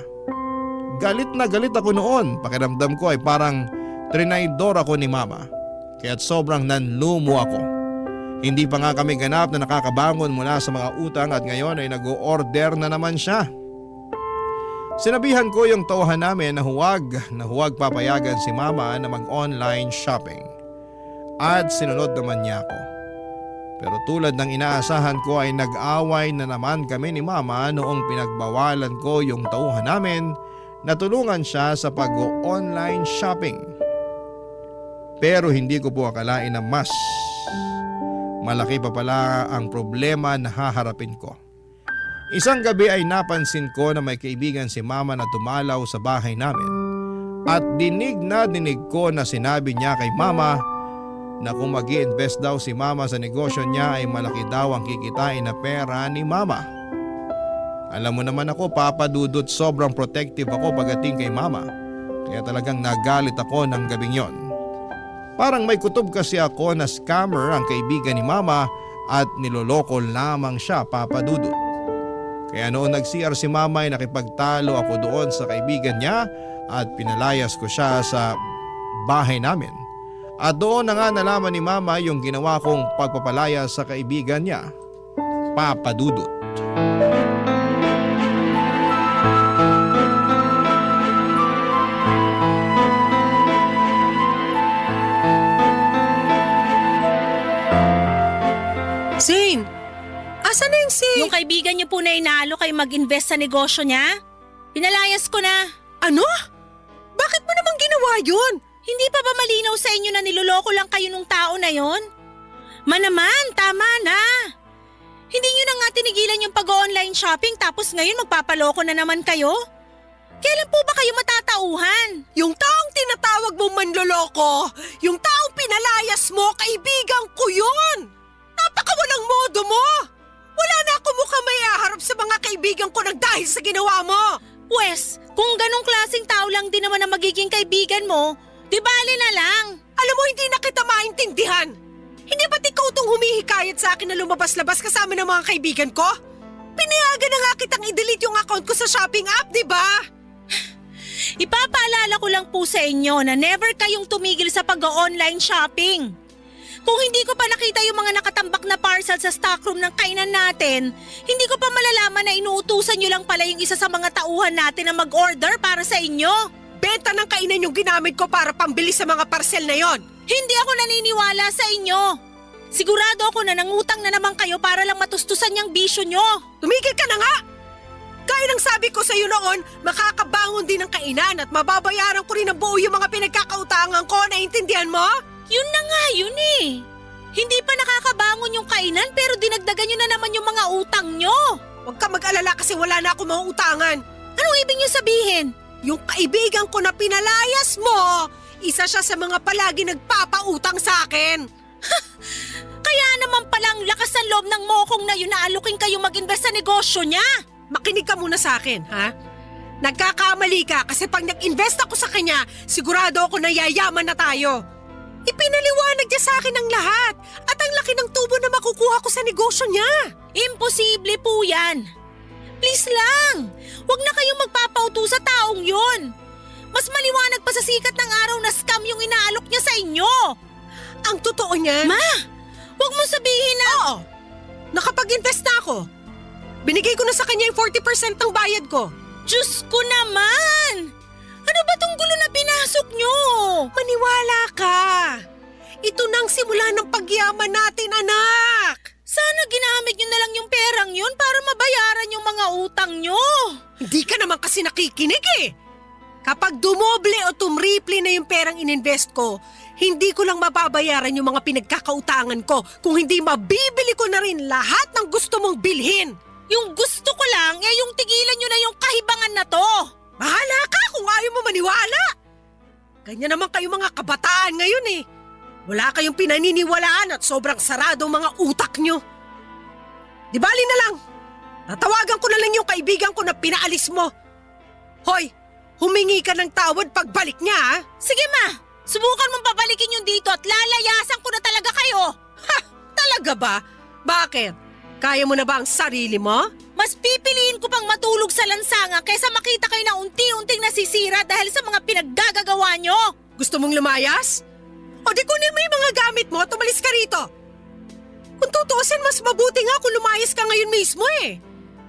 Speaker 3: Galit na galit ako noon, pakiramdam ko ay parang trinaydor ako ni Mama. Kaya't sobrang nanlumo ako. Hindi pa nga kami ganap na nakakabangon mula sa mga utang at ngayon ay nag-o-order na naman siya. Sinabihan ko yung tauhan namin na huwag papayagan si Mama na mag-online shopping. At sinunod naman niya ako. Pero tulad ng inaasahan ko ay nag-away na naman kami ni Mama noong pinagbawalan ko yung tauhan namin na tulungan siya sa pag-online shopping. Pero hindi ko po akalain na mas malaki pa pala ang problema na haharapin ko. Isang gabi ay napansin ko na may kaibigan si Mama na tumalaw sa bahay namin. At dinig ko na sinabi niya kay Mama na kung mag-i-invest daw si Mama sa negosyo niya ay malaki daw ang kikitain na pera ni Mama. Alam mo naman ako, Papa Dudut, sobrang protective ako pagdating kay Mama. Kaya talagang nagalit ako ng gabing yon. Parang may kutob kasi ako na scammer ang kaibigan ni Mama at niloloko lamang siya, Papa Dudut. Kaya noon nag-CR si Mama ay nakipagtalo ako doon sa kaibigan niya at pinalayas ko siya sa bahay namin. At doon na nga nalaman ni Mama yung ginawa kong pagpapalaya sa kaibigan niya, Papa Dudut.
Speaker 8: Zane! Asan na yung
Speaker 5: Yung kaibigan niyo po na inaalo kayo mag-invest sa negosyo niya? Pinalayas ko na.
Speaker 8: Ano? Bakit mo naman ginawa yun?
Speaker 5: Hindi pa ba malinaw sa inyo na niloloko lang kayo nung tao na yon? Manaman, tama na. Hindi nyo na nga tinigilan yung pag-online shopping tapos ngayon magpapaloko na naman kayo? Kailan po ba kayo matatauhan?
Speaker 8: Yung taong tinatawag mong manloloko, yung taong pinalayas mo, kaibigan ko yun! Napakawalang modo mo! Wala na ako mukhang may aharap sa mga kaibigan ko nang dahil sa ginawa mo!
Speaker 5: Pwes, kung ganong klaseng tao lang din naman ang magiging kaibigan mo, di bali na lang.
Speaker 8: Alam mo, hindi na kita maintindihan! Hindi ba't ikaw tong humihikayat sa akin na lumabas-labas kasama ng mga kaibigan ko? Pinayagan na nga kitang i-delete yung account ko sa shopping app, di ba?
Speaker 5: Ipapaalala ko lang po sa inyo na never kayong tumigil sa pag-online shopping. Kung hindi ko pa nakita yung mga nakatambak na parcel sa stockroom ng kainan natin, hindi ko pa malalaman na inuutusan nyo lang pala yung isa sa mga tauhan natin na mag-order para sa inyo.
Speaker 8: Benta ng kainan yung ginamit ko para pambili sa mga parcel na yon.
Speaker 5: Hindi ako naniniwala sa inyo. Sigurado ako na nangutang na naman kayo para lang matustusan yung bisyo nyo.
Speaker 8: Tumigil ka na nga! Gaya ng sabi ko sa iyo noon, makakabangon din ng kainan at mababayaran ko rin ng buo yung mga pinagkakautangan ko, naintindihan mo?
Speaker 5: Yun na nga yun eh. Hindi pa nakakabangon yung kainan pero dinagdagan nyo na naman yung mga utang nyo.
Speaker 8: Huwag ka mag-alala kasi wala na ako mga utangan.
Speaker 5: Anong ibig nyo sabihin?
Speaker 8: Yung kaibigan ko na pinalayas mo, isa siya sa mga palagi nagpapautang sa akin.
Speaker 5: Kaya naman palang lakas ng loob ng mokong na yun na alukin kayo mag-invest sa negosyo niya.
Speaker 8: Makinig ka muna sa akin, ha? Nagkakamali ka kasi pag nag-invest ako sa kanya, sigurado ako na yayaman na tayo. Ipinaliwanag niya sa akin ang lahat at ang laki ng tubo na makukuha ko sa negosyo niya.
Speaker 5: Imposible po yan.
Speaker 9: Please lang, huwag na kayong magpapauto sa taong yun. Mas maliwanag pa sa sikat ng araw na scam yung inaalok niya sa inyo.
Speaker 8: Ang totoo niyan?
Speaker 9: Ma, huwag mo sabihin na…
Speaker 8: Oo, nakapag-invest na ako. Binigay ko na sa kanya yung 40% ng bayad ko.
Speaker 9: Diyos ko naman! Ano ba tong gulo na pinasok nyo?
Speaker 8: Maniwala ka. Ito nang simula ng pagyaman natin, anak.
Speaker 9: Sana ginamit nyo na lang yung perang yun para mabayaran yung mga utang nyo.
Speaker 8: Hindi ka naman kasi nakikinig eh. Kapag dumoble o tumriple na yung perang ininvest ko, hindi ko lang mababayaran yung mga pinagkakautangan ko kung hindi mabibili ko na rin lahat ng gusto mong bilhin.
Speaker 9: Yung gusto ko lang yung tigilan nyo na yung kahibangan na to.
Speaker 8: Bahala ka kung ayaw mo maniwala. Ganyan naman kayo mga kabataan ngayon eh. Wala kayong pinaniniwalaan at sobrang saradong mga utak nyo. Di bali na lang. Tatawagan ko na lang yung kaibigan ko na pinaalis mo. Hoy, humingi ka ng tawad pagbalik niya ha?
Speaker 9: Sige ma, subukan mong pabalikin yung dito at lalayasan ko na talaga kayo.
Speaker 8: Ha! Talaga ba? Bakit? Kaya mo na ba ang sarili mo?
Speaker 9: Mas pipiliin ko pang matulog sa lansanga kaysa makita kayo na unti-unting nasisira dahil sa mga pinaggagawa nyo.
Speaker 8: Gusto mong lumayas? O di kunin mo yung mga gamit mo at umalis ka rito. Kung tutuusin, mas mabuti nga kung lumayas ka ngayon mismo eh.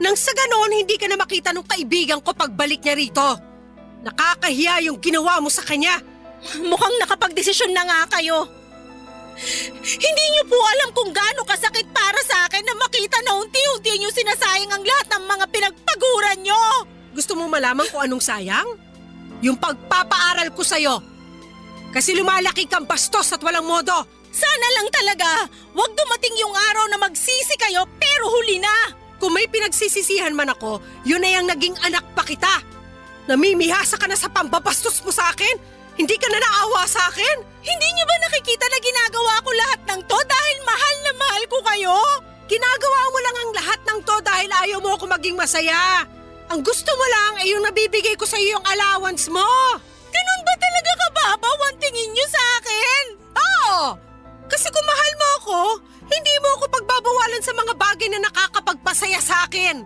Speaker 8: Nang sa ganoon, hindi ka na makita ng kaibigan ko pagbalik niya rito. Nakakahiya yung ginawa mo sa kanya.
Speaker 9: Mukhang nakapagdesisyon na nga kayo. Hindi niyo po alam kung gaano kasakit para sa akin na makita na unti-unti niyo sinasayang ang lahat ng mga pinagpaguran niyo.
Speaker 8: Gusto mo malaman kung anong sayang? Yung pagpapaaral ko sa'yo. Kasi lumalaki kang bastos at walang modo.
Speaker 9: Sana lang talaga, wag dumating yung araw na magsisi kayo pero huli na.
Speaker 8: Kung may pinagsisisihan man ako, yun na yung naging anak pa kita. Namimihasa ka na sa pambabastos mo sa akin? Hindi ka na naawa sa akin?
Speaker 9: Hindi niyo ba nakikita na ginagawa ko lahat ng to dahil mahal na mahal ko kayo?
Speaker 8: Ginagawa mo lang ang lahat ng to dahil ayaw mo ako maging masaya. Ang gusto mo lang ay yung nabibigay ko sa iyo yung allowance mo.
Speaker 9: Ganun ba talaga kababaw ang tingin niyo sa akin?
Speaker 8: Oo! Kasi kung mahal mo ako, hindi mo ako pagbabawalan sa mga bagay na nakakapagpasaya sa akin.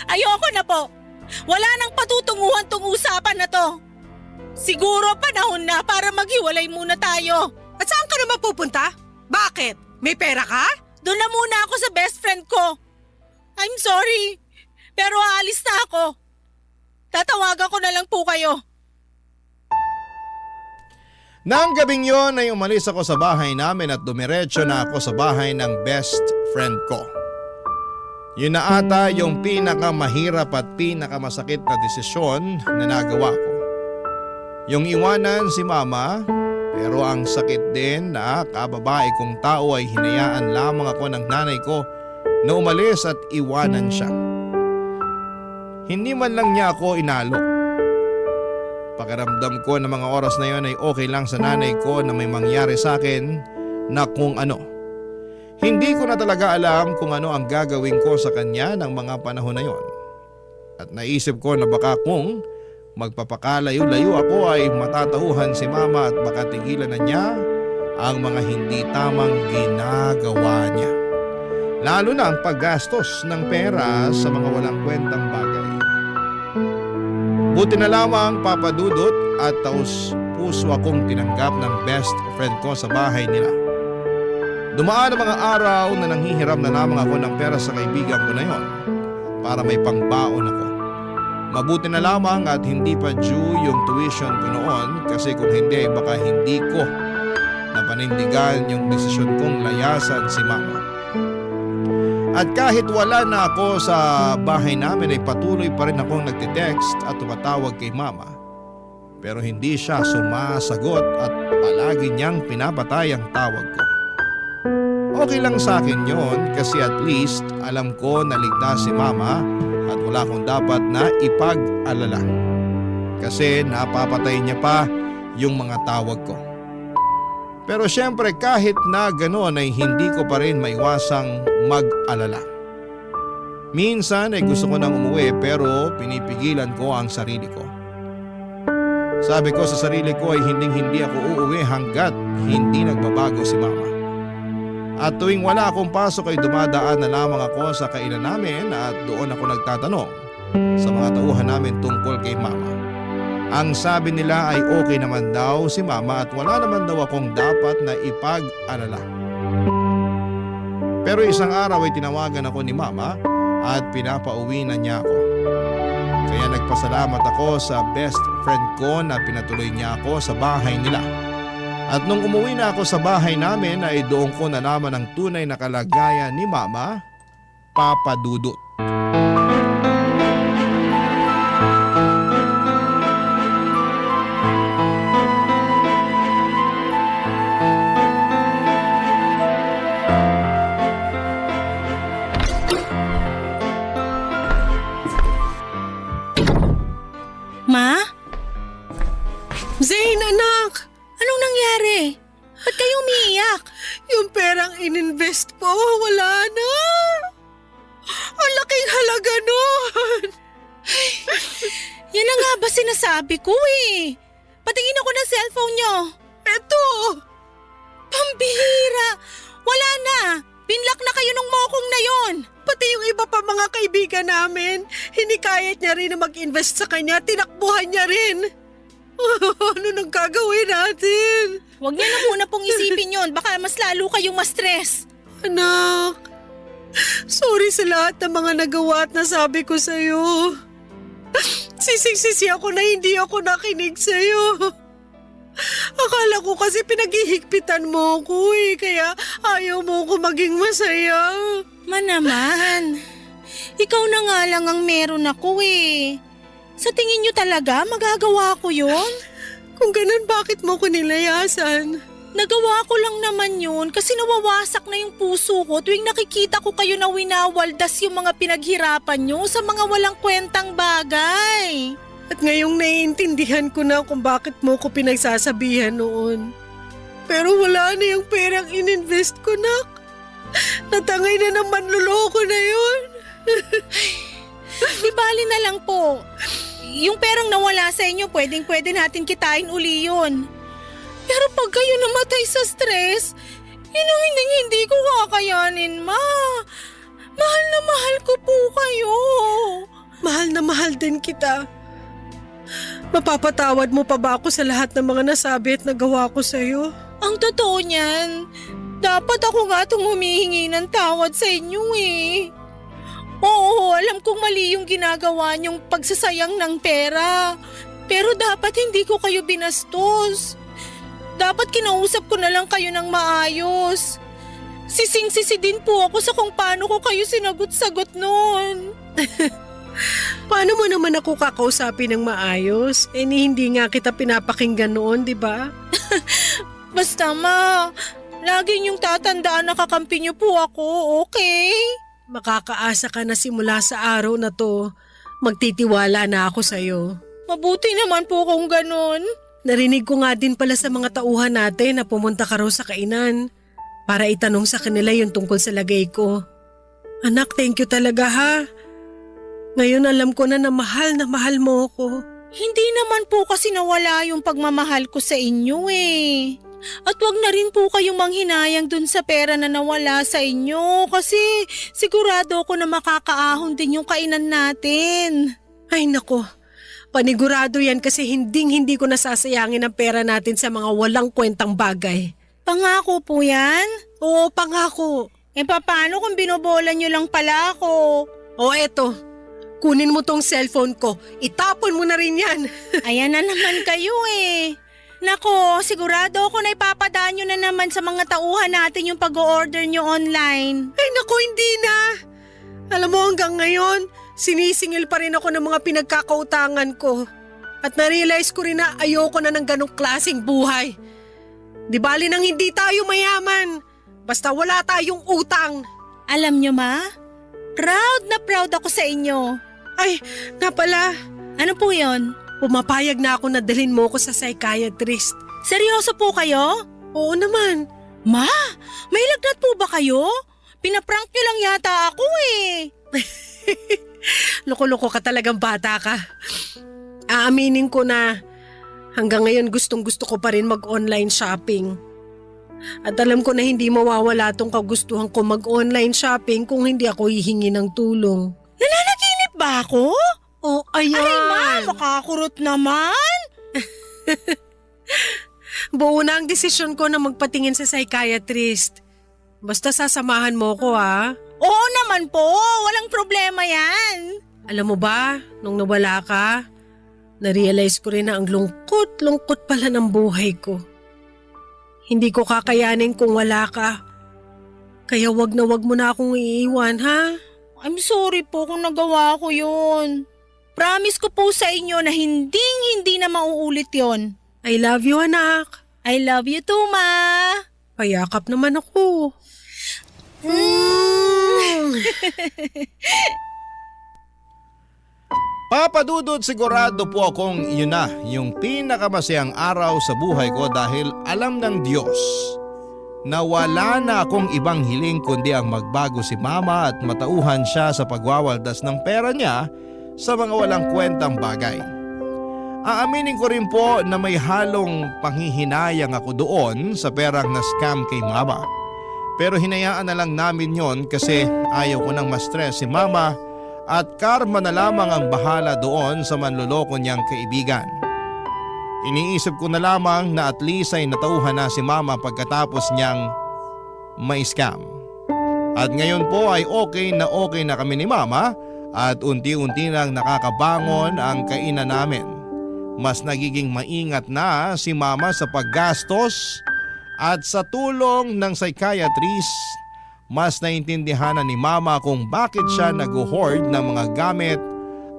Speaker 9: Ayoko na po. Wala nang patutunguhan tong usapan na to. Siguro panahon na para maghiwalay muna tayo.
Speaker 8: At saan ka naman pupunta? Bakit? May pera ka?
Speaker 9: Doon na muna ako sa best friend ko. I'm sorry, pero aalis na ako. Tatawagan ko na lang po kayo.
Speaker 3: Nang gabing yon ay umalis ako sa bahay namin at dumiretso na ako sa bahay ng best friend ko. Yun na ata yung pinakamahirap at pinakamasakit na desisyon na nagawa ko. Yung iwanan si mama, pero ang sakit din na kababae kong tao ay hinayaan lamang ako ng nanay ko na umalis at iwanan siya. Hindi man lang niya ako inalok. Pakiramdam ko na mga oras na yon ay okay lang sa nanay ko na may mangyari sa akin na kung ano. Hindi ko na talaga alam kung ano ang gagawin ko sa kanya ng mga panahon na yon. At naisip ko na baka kung magpapakalayo-layo ako ay matatauhan si mama at baka tigilan na niya ang mga hindi tamang ginagawa niya. Lalo na ang paggastos ng pera sa mga walang kwentang bagay. Buti na lamang papadudot at taus puso akong tinanggap ng best friend ko sa bahay nila. Dumaan ang mga araw na nanghihiram na lamang ako ng pera sa kaibigan ko na yon para may pangbaon ako. Mabuti na lamang at hindi pa due yung tuition ko noon kasi kung hindi baka hindi ko napanindigan yung desisyon kong layasan si mama. At kahit wala na ako sa bahay namin ay patuloy pa rin akong nagtitext at tumatawag kay mama. Pero hindi siya sumasagot at palagi niyang pinapatay ang tawag ko. Okay lang sa akin yon kasi at least alam ko na ligtas si mama at wala akong dapat na ipag-alala. Kasi napapatay niya pa yung mga tawag ko. Pero syempre kahit na ganoon ay hindi ko pa rin maiwasang mag-alala. Minsan ay gusto ko nang umuwi pero pinipigilan ko ang sarili ko. Sabi ko sa sarili ko ay hindi ako uuwi hanggat hindi nagbabago si mama. At tuwing wala akong pasok ay dumadaan na lamang ako sa kainan namin at doon ako nagtatanong sa mga tauhan namin tungkol kay mama. Ang sabi nila ay okay naman daw si mama at wala naman daw akong dapat na ipag-alala. Pero isang araw ay tinawagan ako ni mama at pinapauwi na niya ako. Kaya nagpasalamat ako sa best friend ko na pinatuloy niya ako sa bahay nila. At nung umuwi na ako sa bahay namin ay doon ko nalaman ang tunay na kalagayan ni mama, Papa Dudut.
Speaker 9: Ma?
Speaker 8: Zane, anak!
Speaker 9: Anong nangyari? Ba't kayo umiiyak?
Speaker 8: Yung perang ininvest ko, wala na. Ang laking halaga nun.
Speaker 9: Yan na nga ba sinasabi ko eh. Patingin ako ng cellphone nyo.
Speaker 8: Eto!
Speaker 9: Pambihira! Wala na! Pinlock na kayo nung mokong na yon.
Speaker 8: Pati yung iba pa mga kaibigan namin, hinikayat niya rin na mag-invest sa kanya, tinakbuhan niya rin. Ano nang gagawin natin?
Speaker 9: Huwag niyo na muna pong isipin yon. Baka mas lalo kayong ma-stress.
Speaker 8: Anak, sorry sa lahat ng mga nagawa at nasabi ko sa'yo. Sisig-sisi ako na hindi ako nakinig sa'yo. Akala ko kasi pinaghihigpitan mo ko eh, kaya ayaw mo ko maging masaya.
Speaker 9: Naman, ikaw na nga lang ang meron ako eh. Sa tingin niyo talaga magagawa ko yon?
Speaker 8: Kung ganun, bakit mo ko nilayasan?
Speaker 9: Nagawa ko lang naman yun kasi nawawasak na yung puso ko tuwing nakikita ko kayo na winawaldas yung mga pinaghirapan nyo sa mga walang kwentang bagay.
Speaker 8: At ngayong naiintindihan ko na kung bakit mo ko pinagsasabihan noon. Pero wala na yung perang ininvest ko, nak. Natangay na ng manluloko na yun.
Speaker 9: Di bali na lang po. Yung perang nawala sa inyo, pwede natin kitain uli yun. Pero pag kayo namatay sa stress, yun ang hindi ko kakayanin, ma. Mahal na mahal ko po kayo.
Speaker 8: Mahal na mahal din kita. Mapapatawad mo pa ba ako sa lahat ng mga nasabi at nagawa ko sa'yo?
Speaker 9: Ang totoo niyan, dapat ako nga itong humihingi ng tawad sa inyo eh. Oo, alam kong mali yung ginagawa niyong pagsasayang ng pera. Pero dapat hindi ko kayo binastos. Dapat kinausap ko na lang kayo ng maayos. Sising-sisi din po ako sa kung paano ko kayo sinagot-sagot noon.
Speaker 8: Paano mo naman ako kakausapin ng maayos? Hindi nga kita pinapakinggan noon, di ba?
Speaker 9: Basta ma, lagi niyong tatandaan na kakampi niyo po ako, okay?
Speaker 8: Makakaasa ka na simula sa araw na to. Magtitiwala na ako sa'yo.
Speaker 9: Mabuti naman po kung ganun.
Speaker 8: Narinig ko nga din pala sa mga tauhan natin na pumunta ka raw sa kainan para itanong sa kanila yung tungkol sa lagay ko. Anak, thank you talaga ha. Ngayon alam ko na mahal mo ako.
Speaker 9: Hindi naman po kasi nawala yung pagmamahal ko sa inyo eh. At wag na rin po kayong manghinayang dun sa pera na nawala sa inyo kasi sigurado ako na makakaahon din yung kainan natin.
Speaker 8: Ay nako, panigurado yan kasi hindi ko nasasayangin ang pera natin sa mga walang kwentang bagay.
Speaker 9: Pangako po yan?
Speaker 8: Oo, pangako.
Speaker 9: Paano kung binobola nyo lang pala ako?
Speaker 8: O eto, kunin mo tong cellphone ko, itapon mo na rin yan.
Speaker 9: Ayan na naman kayo eh. Nako, sigurado ako na ipapadaan nyo na naman sa mga tauhan natin yung pag-o-order nyo online.
Speaker 8: Ay nako, hindi na. Alam mo hanggang ngayon, sinisingil pa rin ako ng mga pinagkakautangan ko. At na-realize ko rin na ayoko na ng ganong klaseng buhay. Di bali nang hindi tayo mayaman, basta wala tayong utang.
Speaker 9: Alam nyo ma, proud na proud ako sa inyo.
Speaker 8: Ay, nga pala.
Speaker 9: Ano po yon?
Speaker 8: Pumapayag na ako na dalhin mo ko sa psychiatrist.
Speaker 9: Seryoso po kayo?
Speaker 8: Oo naman.
Speaker 9: Ma, may lagnat po ba kayo? Pinaprank nyo lang yata ako eh.
Speaker 8: Loko-loko ka talagang bata ka. Aaminin ko na hanggang ngayon gustong-gusto ko pa rin mag-online shopping. At alam ko na hindi mawawala tong kagustuhan ko mag-online shopping kung hindi ako hihingi ng tulong.
Speaker 9: Nananaginip ba ako?
Speaker 8: Oh, ayan.
Speaker 9: Ay, ma, makakurot naman.
Speaker 8: Buo na ang desisyon ko na magpatingin sa psychiatrist. Basta sasamahan mo ko, ha?
Speaker 9: Oo naman po, walang problema yan.
Speaker 8: Alam mo ba, nung nawala ka, na-realize ko rin na ang lungkot pala ng buhay ko. Hindi ko kakayanin kung wala ka. Kaya wag mo na akong iiwan, ha?
Speaker 9: I'm sorry po kung nagawa ko yun. Promise ko po sa inyo na hindi na mauulit yon.
Speaker 8: I love you, anak.
Speaker 9: I love you too, ma.
Speaker 8: Payakap naman ako.
Speaker 3: Papa Dudut, sigurado po akong yun na yung pinakamasayang araw sa buhay ko dahil alam ng Diyos na wala na akong ibang hiling kundi ang magbago si Mama at matauhan siya sa pagwawaldas ng pera niya sa mga walang kwentang bagay. Aaminin ko rin po na may halong panghihinayang ako doon sa perang na-scam kay Mama. Pero hinayaan na lang namin yon kasi ayaw ko nang ma-stress si Mama at karma na lamang ang bahala doon sa manloloko niyang kaibigan. Iniisip ko na lamang na at least ay natauhan na si Mama pagkatapos niyang may scam. At ngayon po ay okay na kami ni Mama at unti-unti nang nakakabangon ang kainan namin. Mas nagiging maingat na si Mama sa paggastos at sa tulong ng psychiatrist, mas naintindihan na ni Mama kung bakit siya nag-hoard ng mga gamit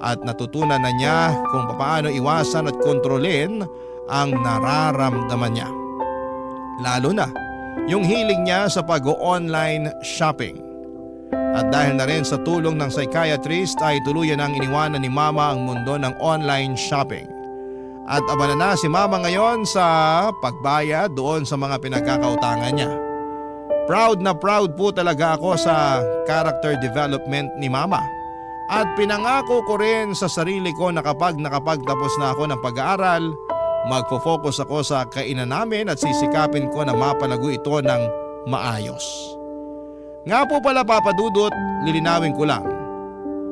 Speaker 3: at natutunan na niya kung paano iwasan at kontrolin ang nararamdaman niya. Lalo na yung hiling niya sa pag-online shopping. At dahil na rin sa tulong ng psychiatrist ay tuluyan ang iniwanan ni Mama ang mundo ng online shopping. At abala na si Mama ngayon sa pagbayad doon sa mga pinagkakautangan niya. Proud na proud po talaga ako sa character development ni Mama. At pinangako ko rin sa sarili ko na kapag nakapagtapos na ako ng pag-aaral, magfo-focus ako sa kainan namin at sisikapin ko na mapalago ito ng maayos. Nga po pala Papa Dudut, lilinawin ko lang.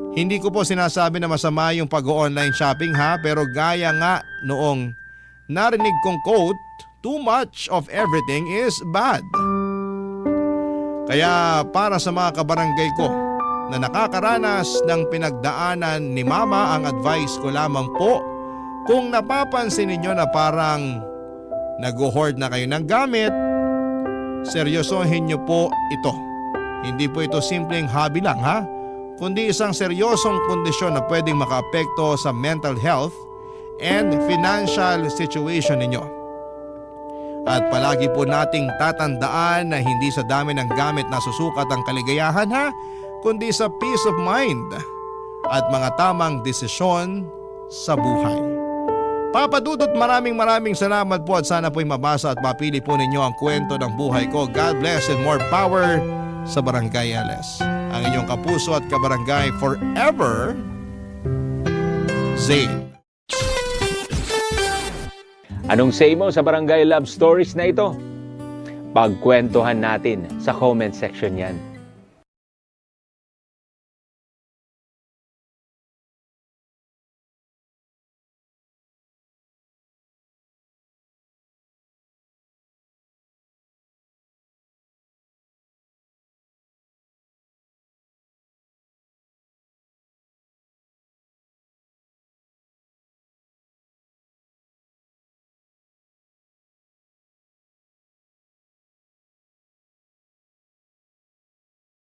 Speaker 3: Hindi ko po sinasabi na masama yung pag-online shopping ha, pero gaya nga noong narinig kong quote, too much of everything is bad. Kaya para sa mga kabarangay ko na nakakaranas ng pinagdaanan ni Mama, ang advice ko lamang po, kung napapansin ninyo na parang nag-hoard na kayo ng gamit, seryosohin nyo po ito. Hindi po ito simpleng hobby lang ha, kundi isang seryosong kondisyon na pwedeng makaapekto sa mental health and financial situation ninyo. At palagi po nating tatandaan na hindi sa dami ng gamit na susukat ang kaligayahan ha, kundi sa peace of mind at mga tamang desisyon sa buhay. Papa Dudut, maraming salamat po at sana po'y mabasa at mapili po ninyo ang kwento ng buhay ko. God bless and more power sa Barangay LS. Ang inyong kapuso at kabarangay forever, Zane.
Speaker 10: Anong say mo sa Barangay Love Stories na ito? Pagkwentuhan natin sa comment section yan.